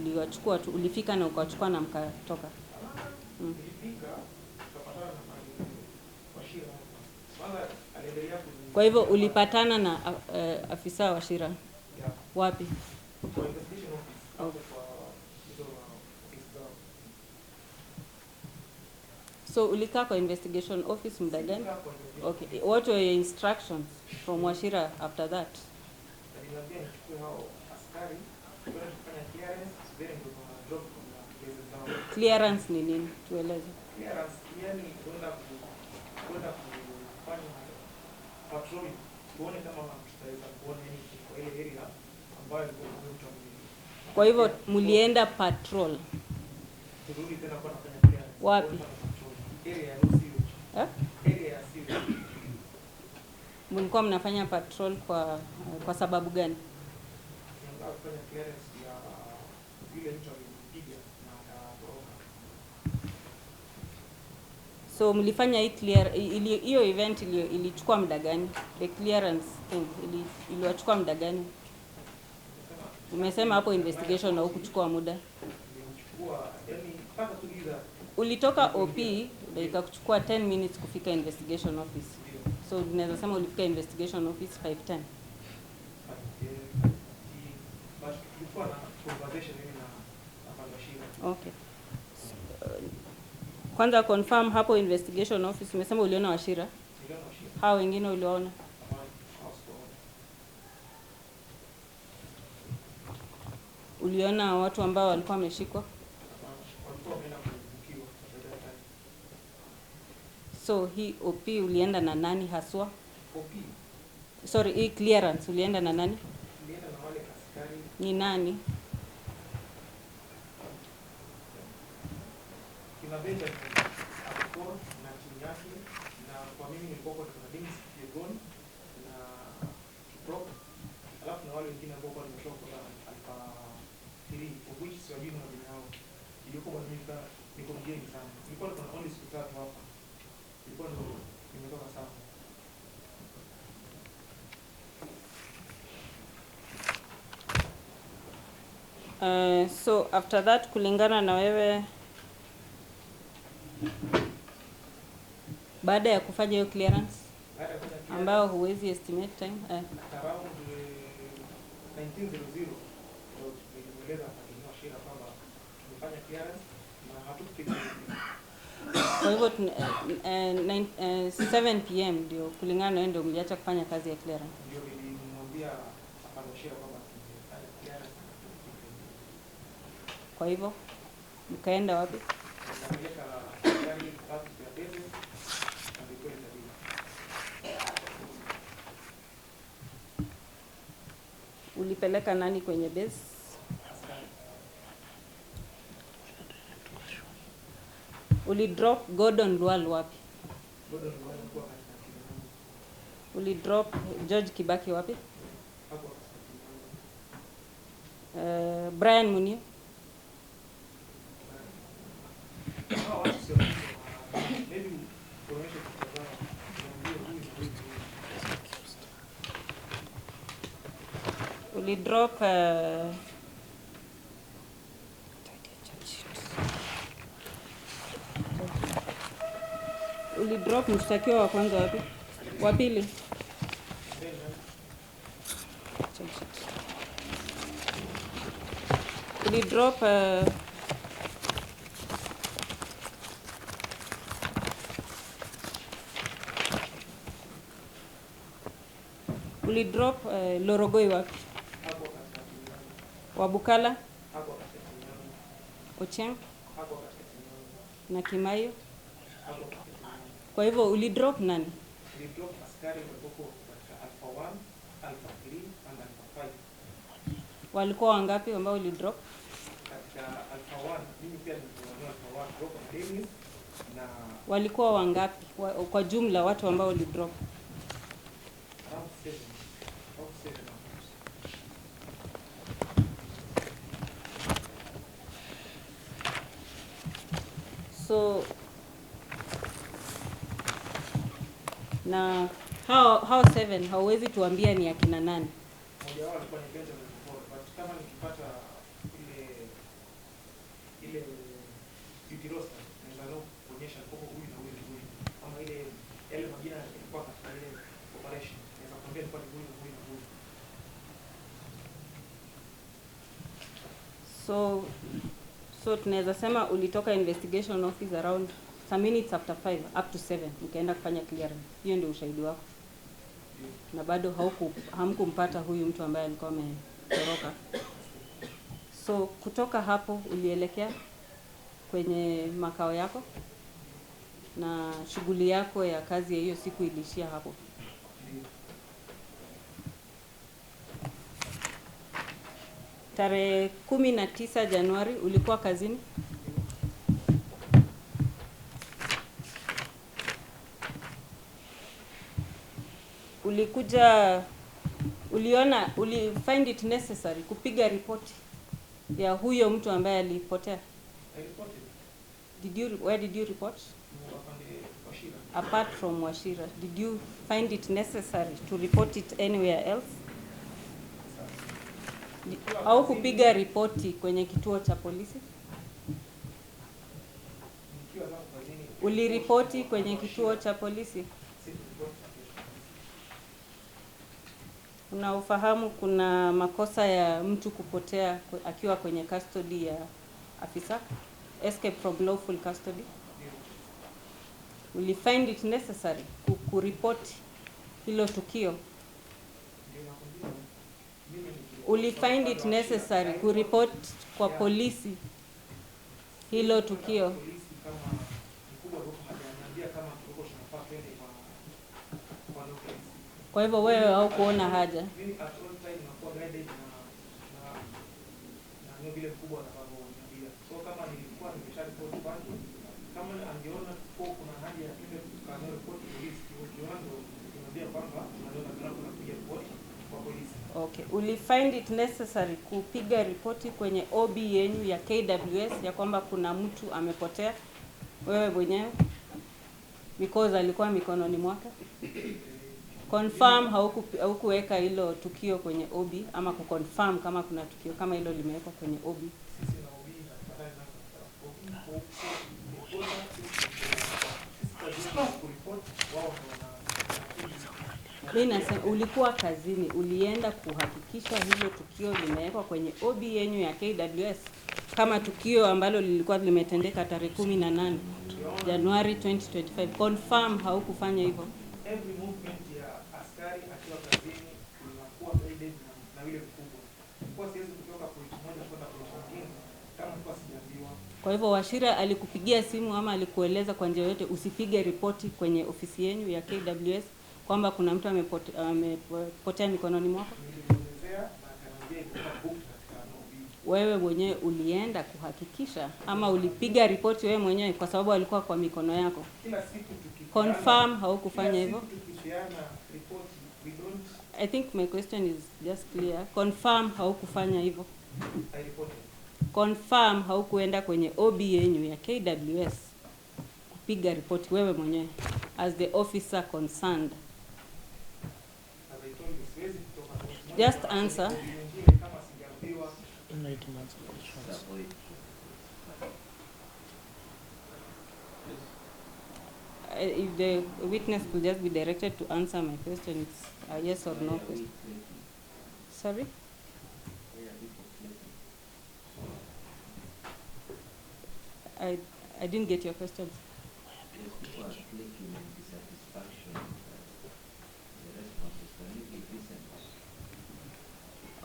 uliwachukua tu, ulifika na ukawachukua na mkatoka? Kwa hivyo ulipatana na afisa wa Wachira wapi? So ulikaa kwa investigation office muda gani? Okay, what were your instructions from Wachira after that? Clearance ni nini? Tueleze. Clearance yani kwenda kufanya patrolling, tuone kama tutaweza kuona nini kwa ile area ambayo ilikuwa mtu. Kwa hivyo mlienda patrol. Turudi tena kwa kufanya clearance. Wapi? Area ya Usio. Area ya Usio. Mlikuwa mnafanya patrol kwa sababu gani? Tunataka kufanya clearance ya ile mtu alipiga na akatoroka. So mlifanya hiyo event ilichukua muda gani? The clearance thing iliwachukua muda gani? Umesema hapo investigation na hukuchukua muda. Nilichukua yani mpaka tuliza Ulitoka OP ndio ikakuchukua 10 minutes kufika investigation office. So unaweza sema ulifika investigation office 5:10. but tulikuwa na conversation mimi na Bashira. Okay. Kwanza confirm hapo investigation office umesema uliona Wachira? Niliona Bashira. Hao wengine uliona? Uliona watu ambao walikuwa wameshikwa? Walikuwa wameenda kubukiwa. So hii OP ulienda na nani haswa? OP Sorry, hii clearance ulienda na nani? nilienda na wale askari Ni nani? kina Benjamin Akor na timu yake, na kwa mimi nilikuwa kwa Denis Yegon na Kiprop, alafu na wale wengine ambao kwa nimeshoka kwa Alpha 3 of which siwajui majina yao. Ilikuwa kwa mimi niko mgeni sana. Nilikuwa na only siku 3 hapa. Nilikuwa ndo nimetoka sana. So after that kulingana na wewe baada ya kufanya hiyo clearance Baada ya kufanya clearance, ambao huwezi estimate time around 1900 ndio nilimweleza Fatima Shira kwamba tumefanya clearance na hatukupiga. kwa hivyo 7 pm ndio kulingana na wewe ndio mliacha kufanya kazi ya clearance. Ndio nilimwambia Fatima Shira kwamba tumefanya clearance na hatukupiga. Kwa hivyo mkaenda wapi? Napeleka gari tatu ya bebe na nilikuwa ndio Ulipeleka nani kwenye base? askari. Ulidrop Gordon Lwal wapi? Bado nilikuwa katika timu yangu. Ulidrop George Kibaki wapi? Hapo katika timu yangu. Brian Munio? Hao watu sio maybe kuonyesha kutazama ndio huyu na huyu. Ulidrop ulidrop mshtakiwa wa kwanza wapi? Wa pili? Ulidrop ulidrop Lorogoi wapi? Hapo katika timu yangu. Wabukala, Hapo katika timu yangu. Ochieng Hapo katika timu yangu. na Kimayo. Hapo katika timu yangu. Kwa hivyo ulidrop nani? Nilidrop askari walikuwa katika Alpha 1, Alpha 3 and Alpha 5. Walikuwa wangapi ambao ulidrop? Katika Alpha 1 mimi pia nilikuwa Alpha 1 drop na Dennis na Walikuwa wangapi kwa jumla watu ambao ulidrop? around 7. Around 7. So na hao 7 hauwezi tuambia ni akina nani? Mmoja wao alikuwa ni Benjamin Akor, but kama nikipata ile duty roster naweza nao kuonyesha kwa huyu na huyu na huyu. Kama ile yale majina yalikuwa katika ile operation naweza kuambia ilikuwa ni huyu na huyu na huyu. So tunaweza sema ulitoka investigation office around some minutes after 5 up to 7 ukaenda kufanya clearance. Hiyo ndio ushahidi wako. Na bado hamkumpata huyu mtu ambaye alikuwa ametoroka. So kutoka hapo ulielekea kwenye makao yako na shughuli yako ya kazi ya hiyo siku iliishia hapo. Tarehe 19 Januari ulikuwa kazini? Ulikuja, uli find it necessary kupiga ripoti ya huyo mtu ambaye alipotea? I reported. Where did you report? Afande Wachira. Apart from Wachira, did you find it necessary to report it anywhere else? au kupiga ripoti kwenye kituo cha polisi? Uliripoti kwenye kituo cha polisi? Unaofahamu kuna makosa ya mtu kupotea akiwa kwenye custody ya afisa, escape from lawful custody. Will you find it necessary kuripoti hilo tukio? Will you find it necessary kuripoti kwa polisi hilo tukio? Kwa hivyo wewe haukuona haja? Okay. Will you find it necessary kupiga ripoti kwenye OB yenu ya KWS ya kwamba kuna mtu amepotea wewe mwenyewe because alikuwa mikononi mwake? Confirm haukuweka hilo tukio kwenye OB ama kuconfirm kama kuna tukio kama hilo limewekwa kwenye OB? Mimi nasema ulikuwa kazini, ulienda kuhakikisha hilo tukio limewekwa kwenye OB yenu ya KWS kama tukio ambalo lilikuwa limetendeka tarehe 18 Januari 2025. Confirm haukufanya hivyo? Every movement ya askari akiwa kazini inakuwa guided na ile mkubwa. Kwa siwezi kutoka point moja kwenda point nyingine kama kwa sijaambiwa. Kwa hivyo Wachira alikupigia simu ama alikueleza kwa njia yote usipige ripoti kwenye ofisi yenu ya KWS kwamba kuna mtu amepotea mikononi mwako? Nilimuelezea na akaniambia itakuwa booked katika OB. Wewe mwenyewe ulienda kuhakikisha ama ulipiga ripoti wewe mwenyewe kwa sababu alikuwa kwa mikono yako? Kila siku tukipeana, Confirm haukufanya hivyo? tukipeana ripoti we don't. I think my question is just clear. Confirm haukufanya hivyo? I reported. Confirm haukuenda kwenye OB yenu ya KWS kupiga ripoti wewe mwenyewe as the officer concerned? As I told you, siwezi kutoka point moja. Just answer. Nyingine kama sijaambiwa. If the witness could just be directed to answer my question, it's a yes or no question. Sorry? I didn't get your question.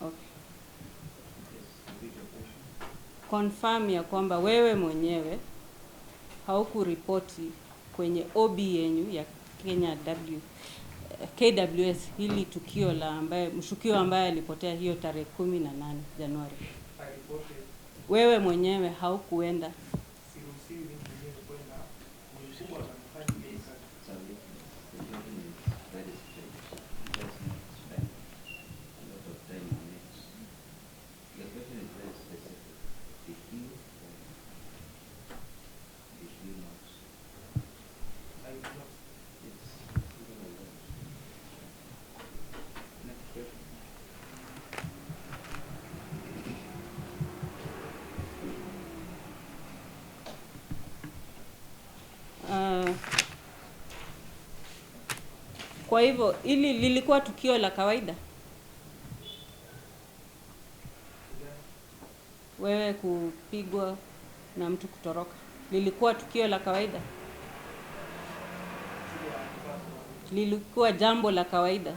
Okay. Confirm ya kwamba wewe mwenyewe haukuripoti kwenye OB yenu ya KWS hili tukio la ambaye mshukio ambaye alipotea hiyo tarehe 18 Januari. I reported. Wewe mwenyewe haukuenda? Siruhusiwi mimi kwenda. Mkubwa anafanya hiyo kazi. Kwa hivyo ili lilikuwa tukio la kawaida wewe kupigwa na mtu kutoroka? Lilikuwa tukio la kawaida? Lilikuwa jambo la kawaida?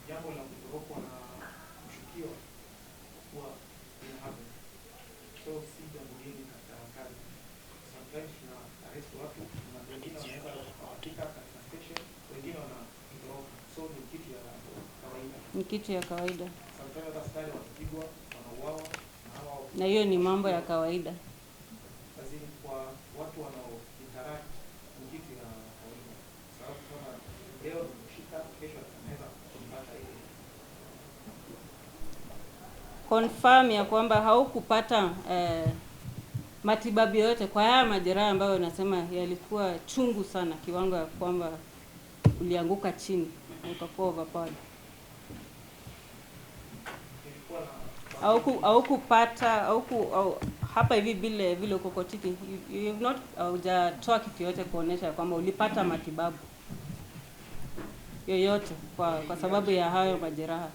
Jambo la kutorokwa na mshukiwa huwa happen. So si jambo hili katika kazi. Sometimes na arrest watu na wengine wanaweza kupatika katika station, wengine wanatoroka. So ni kitu ya kawaida. Ni kitu ya kawaida. Sometimes hata askari wanapigwa, wanauawa na hao. Na hiyo ni mambo ya kawaida. Kazi kwa watu wanao interact ni kitu ya kawaida. Sababu kama leo nimeshika, kesho anaweza kumpata ile. Confirm ya kwamba haukupata matibabu yote kwa haya majeraha ambayo unasema yalikuwa chungu sana kiwango ya kwamba ulianguka chini ukakuwa overpowered? au kupata hapa hivi vile uko kotini, you have not hujatoa kitu yote kuonesha kwamba ulipata matibabu yoyote kwa sababu ya hayo majeraha.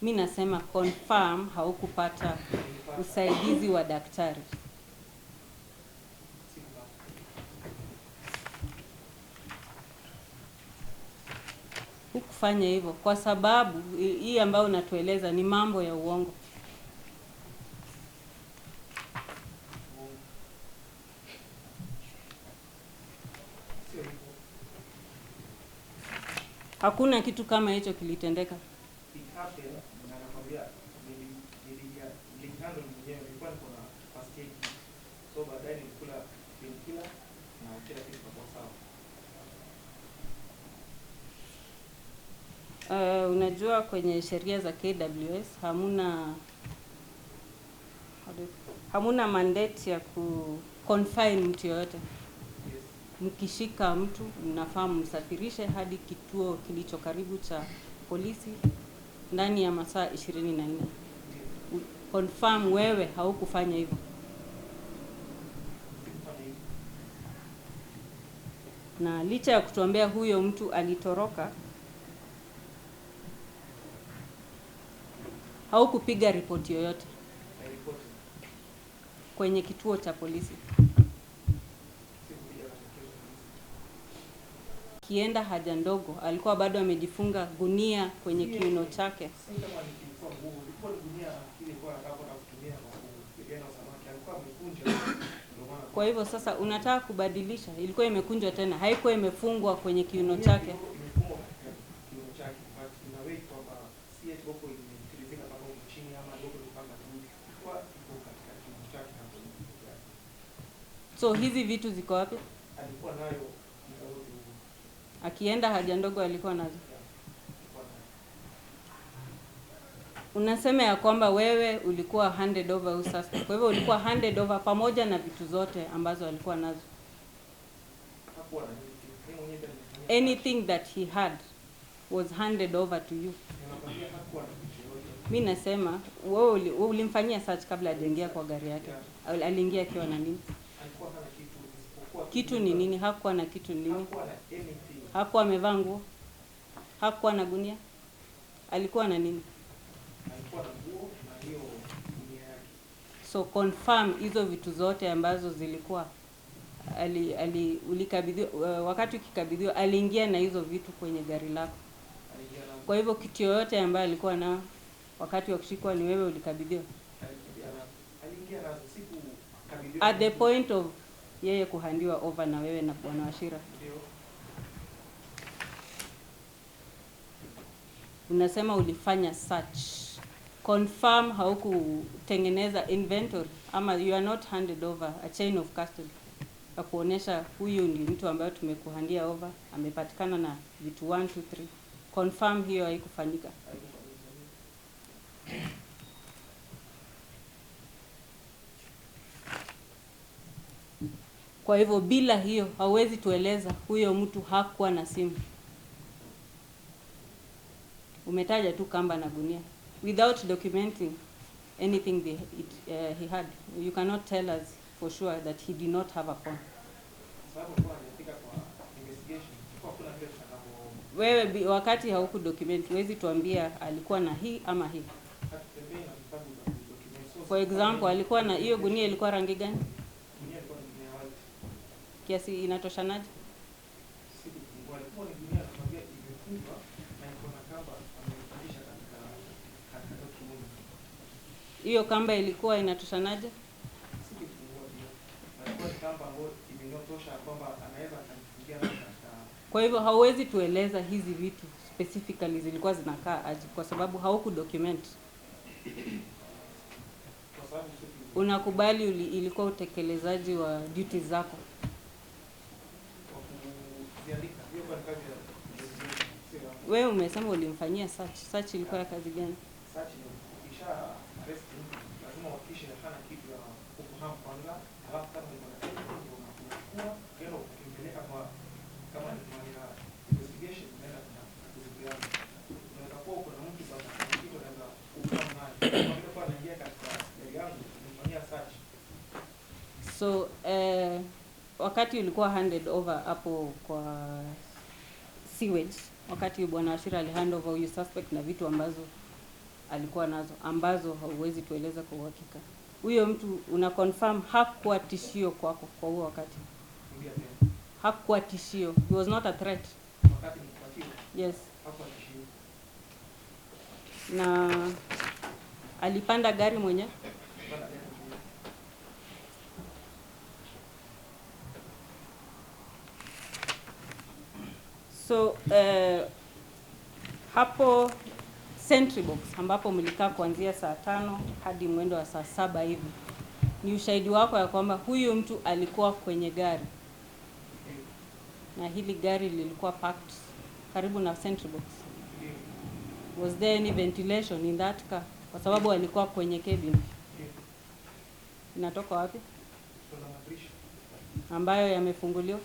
Mi nasema confirm haukupata usaidizi wa daktari. Hukufanya hivyo kwa sababu hii ambayo unatueleza ni mambo ya uongo. Hakuna kitu kama hicho kilitendeka. Unajua kwenye sheria za KWS hamuna mandate ya confine mtu yoyote. Mkishika mtu mnafaa msafirishe hadi kituo kilicho karibu cha polisi ndani ya masaa 24. Confirm wewe haukufanya hivyo. Na licha ya kutuambia huyo mtu alitoroka, haukupiga ripoti yoyote kwenye kituo cha polisi. Kienda haja ndogo, alikuwa bado amejifunga gunia kwenye kiuno chake. Kwa hivyo sasa unataka kubadilisha, ilikuwa imekunjwa tena, haikuwa imefungwa kwenye kiuno chake. So hizi vitu ziko wapi? Alikuwa nayo akienda haja ndogo alikuwa nazo. Unasema ya kwamba wewe ulikuwa handed over suspect. Kwa hivyo ulikuwa handed over pamoja na vitu zote ambazo alikuwa nazo. Anything that he had was handed over to you. Mimi nasema wewe ulimfanyia search kabla hajaingia kwa gari yake. Aliingia akiwa na nini? Kitu ni nini? Hakuwa na kitu nini? Hakuwa amevaa nguo? Hakuwa na gunia? Alikuwa na nini? alikuwa na nguo na hiyo gunia yake. So confirm hizo vitu zote ambazo zilikuwa ulikabidhiwa, wakati ukikabidhiwa aliingia na hizo vitu kwenye gari lako. Kwa hivyo kitu yoyote ambayo alikuwa na wakati wa kushikwa ni wewe ulikabidhiwa. Aliingia na siku kabidhiwa. At the point of yeye kuhandiwa over na wewe na Bwana Wachira. Ndio. Unasema ulifanya search. Confirm haukutengeneza inventory ama you are not handed over a chain of custody. Ya kuonesha huyu ni mtu ambaye tumekuhandia over, amepatikana na vitu 1 2 3. Confirm hiyo haikufanyika. Kwa hivyo bila hiyo hauwezi tueleza huyo mtu hakuwa na simu. Umetaja tu kamba na gunia without documenting anything he had. You cannot tell us for sure that he did not have a phone. Wewe wakati hauku document huwezi tuambia alikuwa na hii ama hii. For example, alikuwa na hiyo gunia ilikuwa rangi gani? Kiasi inatoshanaje? Hiyo kamba ilikuwa inatoshanaje? Kwa hivyo hauwezi tueleza hizi vitu specifically zilikuwa zinakaa aje kwa sababu hauku document. Unakubali ilikuwa utekelezaji wa duties zako. Wewe umesema ulimfanyia search. Search ilikuwa ya kazi gani? Search ni ukisha arrest mtu lazima uhakikishe hana kitu ya kufahamu kwanza, alafu kama ni mwanadamu ndio unachukua kero ukimpeleka kwa kama ni mwana investigation unaenda kuzipiana. Unaweza kuwa uko na mtu sasa kitu anaweza Kwa anaingia katika gari yangu, nimefanyia search. So wakati ulikuwa handed over hapo kwa sewage, wakati bwana Wachira alihand over huyu suspect na vitu ambazo alikuwa nazo ambazo hauwezi tueleza kwa uhakika, huyo mtu una confirm hakuwa tishio kwako kwa huo wakati? Ndio tena. Hakuwa tishio, he was not a threat. Wakati nikipatia, Yes. hapo tishio. Na alipanda gari mwenyewe? Baada ya hiyo, So hapo Sentry Box ambapo mlikaa kuanzia saa 5 hadi mwendo wa saa 7 hivi, ni ushahidi wako ya kwamba huyu mtu alikuwa kwenye gari na hili gari lilikuwa parked karibu na Sentry Box? Was there any ventilation in that car? Kwa sababu alikuwa kwenye cabin. Inatoka wapi? kuna madirisha. Ambayo yamefunguliwa?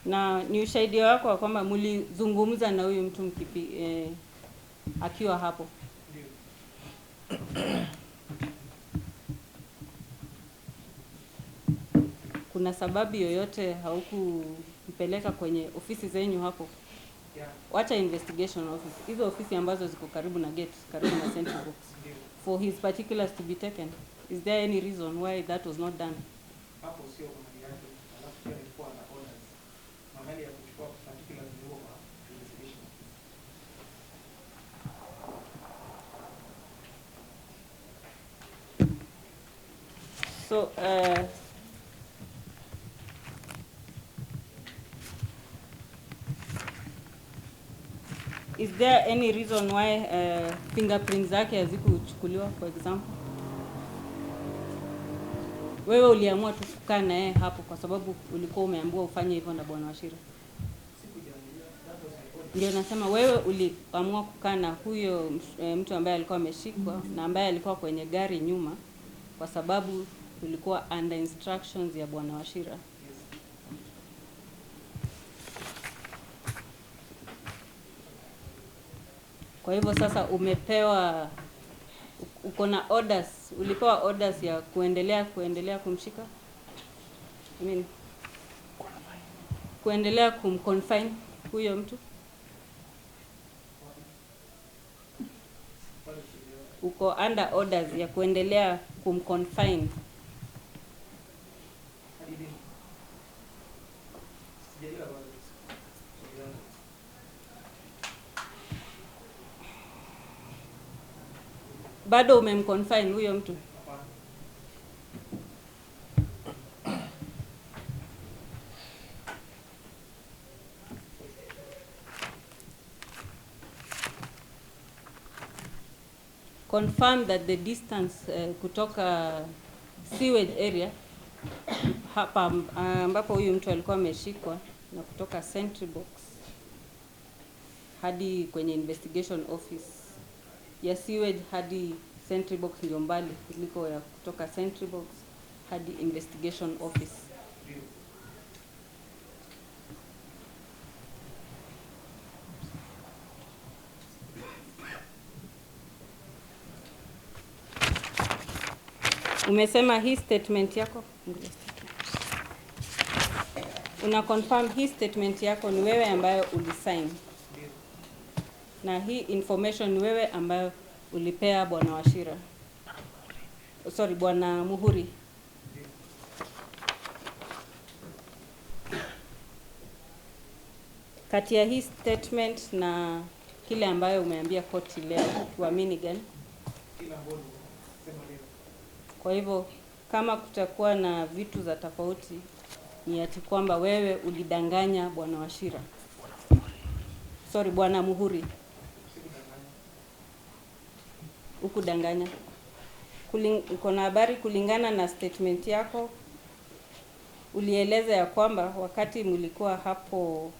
Na ni ushahidi wako wa kwamba mlizungumza na huyu mtu akiwa hapo? Ndio. Kuna sababu yoyote haukumpeleka kwenye ofisi zenyu hapo? Yeah. Wacha investigation office, hizo ofisi ambazo ziko karibu na gate, karibu na Sentry Box, Ndio. for his particulars to be taken. Is there any reason why that was not done? Hapo sio mahali yake. Alafu pia nilikuwa na orders. Mahali ya kuchukua particular zilizo kwa investigation. So is there any reason why fingerprints zake hazikuchukuliwa for example? Wewe uliamua tu kukaa na yeye hapo kwa sababu ulikuwa umeambiwa ufanye hivyo na bwana Wachira? Sikujaangalia. That was my order. Ndio nasema wewe uliamua kukaa na huyo mtu ambaye alikuwa ameshikwa na ambaye alikuwa kwenye gari nyuma kwa sababu ulikuwa under instructions ya bwana Wachira. Yes. Kwa hivyo sasa uko na orders, ulipewa orders ya kuendelea kumshika? I mean, kuendelea kumconfine huyo mtu? Uko under orders ya kuendelea kumconfine? Hadi lini? Sijaelewa bado. Sijaelewa. Bado umemconfine huyo mtu? Hapana. Confirm that the distance kutoka sewage area hapa ambapo huyu mtu alikuwa ameshikwa na kutoka Sentry Box hadi kwenye investigation office ya sewage hadi Sentry Box ndio mbali kuliko ya kutoka Sentry Box hadi investigation office? Ndio. Umesema hii statement yako, una confirm hii statement yako ni wewe ambayo ulisign, Ndio. na hii information ni wewe ambayo ulipea bwana Wachira, sorry, bwana Muhuri? Ndio. Kati ya hii statement na kile ambayo umeambia koti leo, tuamini gani? Kila mboni sema leo. Kwa hivyo kama kutakuwa na vitu za tofauti, ni ati kwamba wewe ulidanganya bwana Wachira, sorry, bwana Muhuri? Sikudanganya. Ukudanganya. Uko na habari kulingana na statement yako ulieleza ya kwamba wakati mlikuwa hapo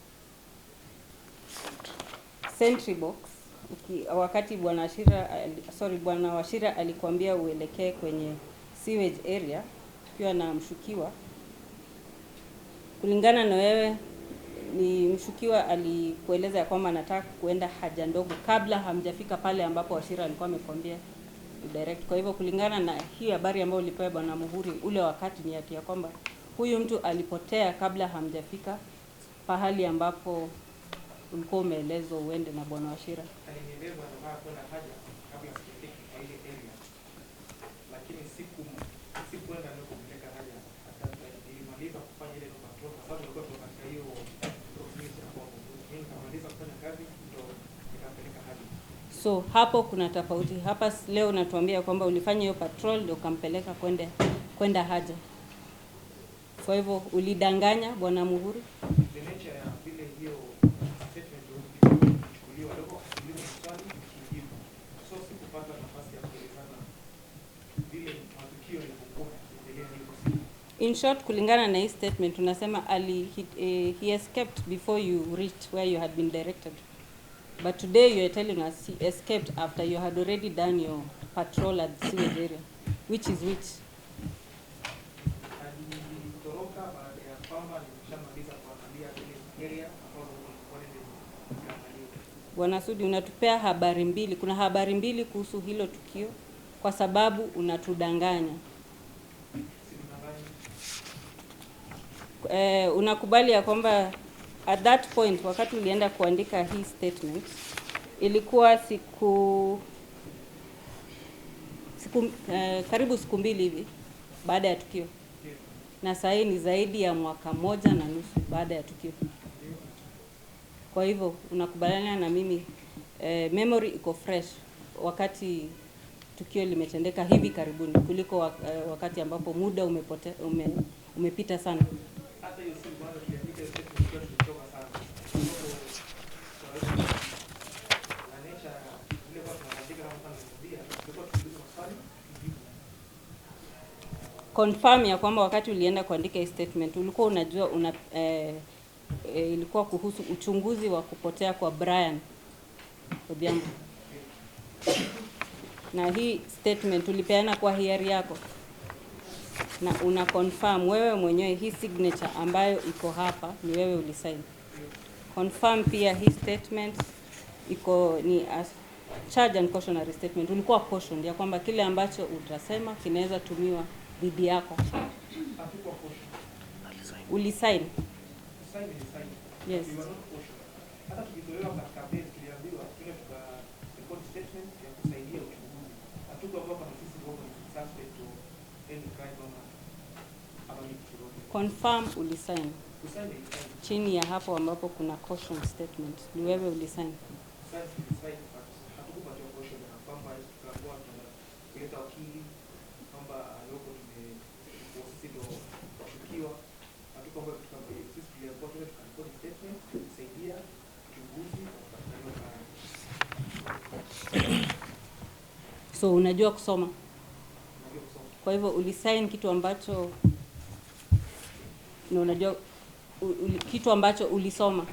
Sentry Box, wakati bwana Wachira alikwambia uelekee kwenye sewage area ukiwa na mshukiwa, kulingana na wewe ni mshukiwa alikueleza ya kwamba anataka kuenda haja ndogo kabla hamjafika pale ambapo Wachira alikuwa amekwambia direct. Kwa hivyo kulingana na hii habari ambayo ulipewa Bwana Muhuri ule wakati, ni ya kwamba huyu mtu alipotea kabla hamjafika pahali ambapo ulikuwa umeelezwa uende na Bwana Wachira. Alinieleza anataka kwenda haja kabla sijafika kwa ile area, lakini sikuenda ndio kumpeleka haja. Nilimaliza kufanya ile patrol kwa sababu tulikuwa tunataka hiyo process hapo. Nikamaliza kufanya kazi ndio nikampeleka haja. So hapo kuna tofauti. Hapa leo natuambia kwamba ulifanya hiyo patrol ndio ukampeleka kwenda haja. Kwa hivyo ulidanganya Bwana Muhuri. The nature ya vile hiyo statement ilichukuliwa ndio kuuliza swali kujibu. So sikupata nafasi ya kuelezana vile matukio yalivyokuwa yakiendelea hivyo. In short, kulingana na hii statement tunasema he escaped before you reached where you had been directed. But today you are telling us he escaped after you had already done your patrol at the sewage area. Which is which? Alitoroka baada ya kwamba nimeshamaliza kuangalia ile area ambayo nilikuwa nimeangalia. Bwana Sudi, unatupea habari mbili. Kuna habari mbili kuhusu hilo tukio kwa sababu unatudanganya. Unakubali ya kwamba at that point wakati ulienda kuandika hii statement ilikuwa karibu siku mbili hivi baada ya tukio, na sasa ni zaidi ya mwaka moja na nusu baada ya tukio. Kwa hivyo unakubaliana na mimi, memory iko fresh wakati tukio limetendeka hivi karibuni kuliko wakati ambapo muda umepita sana. Hata hiyo siku kwanza tuliandika statement kwa tulichoka sana. Na nature ile kwa tunaandika kama tunazungumzia, tulikuwa tukiuliza maswali tujibu. Confirm ya kwamba wakati ulienda kuandika hii statement ulikuwa unajua ilikuwa kuhusu uchunguzi wa kupotea kwa Brian Odhiambo. Na hii statement ulipeana kwa hiari yako. Na una confirm wewe mwenyewe hii signature ambayo iko hapa ni wewe ulisign. Confirm pia hii statement ni a charge and cautionary statement. Ulikuwa cautioned ya kwamba kile ambacho utasema kinaweza tumiwa dhidi yako. Hatukuwa caution. Ulisign. Sign. Yes. Hata tukitolewa katika base tuliambiwa tule tuka report statement ya kusaidia uchunguzi. Hatukuwa hapa na sisi ndio ni suspect to any crime ama confirm ulisign. Chini ya hapo ambapo kuna caution statement ni wewe ulisign. So unajua kusoma. Kwa hivyo ulisign kitu ambacho na unajua kitu ambacho ulisoma.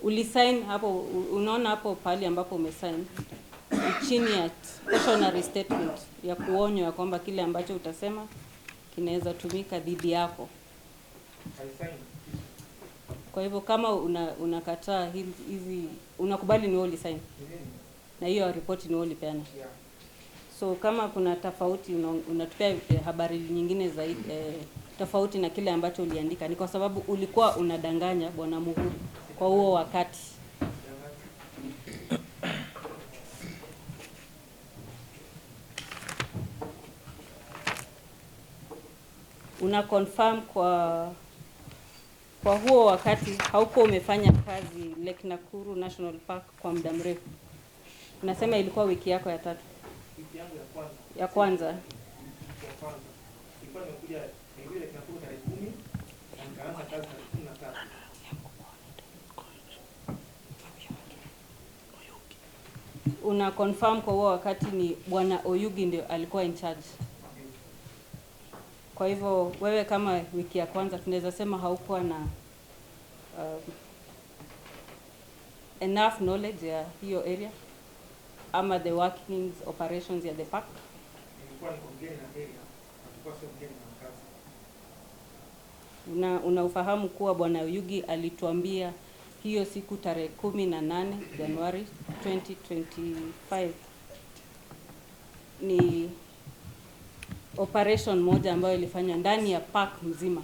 Ulisign hapo, unaona hapo pale ambapo umesign chini ya cautionary statement ya kuonywa kwamba kile ambacho utasema kinaweza tumika dhidi yako. Kwa hivyo kama unakataa hizi unakubali ni wewe ulisign. Na hiyo report ni wewe ulipeana. So kama kuna tofauti unatupea habari nyingine zaidi tofauti na kile ambacho uliandika, ni kwa sababu ulikuwa unadanganya Bwana Muhuri kwa huo wakati. Una confirm kwa huo wakati hauko umefanya kazi Lake Nakuru National Park kwa muda mrefu. Unasema ilikuwa wiki yako ya tatu. Wiki yangu ya kwanza. Ilikuwa nimekuja Lake Nakuru tarehe 10 na nikaanza kazi tarehe 13. una confirm kwa huo wakati ni Bwana Oyugi ndio alikuwa in charge. Kwa hivyo wewe kama wiki ya kwanza tunaweza sema haukuwa na enough knowledge ya hiyo area ama the workings operations ya the park. Nilikuwa niko mgeni na area, nilikuwa sio mgeni na mkazi. Unafahamu kuwa Bwana Oyugi alituambia hiyo siku tarehe 18 Januari 2025 ni operation moja ambayo ilifanywa ndani ya park mzima.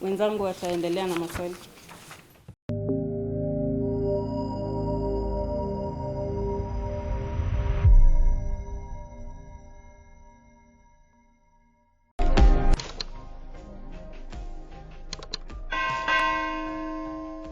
Wenzangu wataendelea na maswali.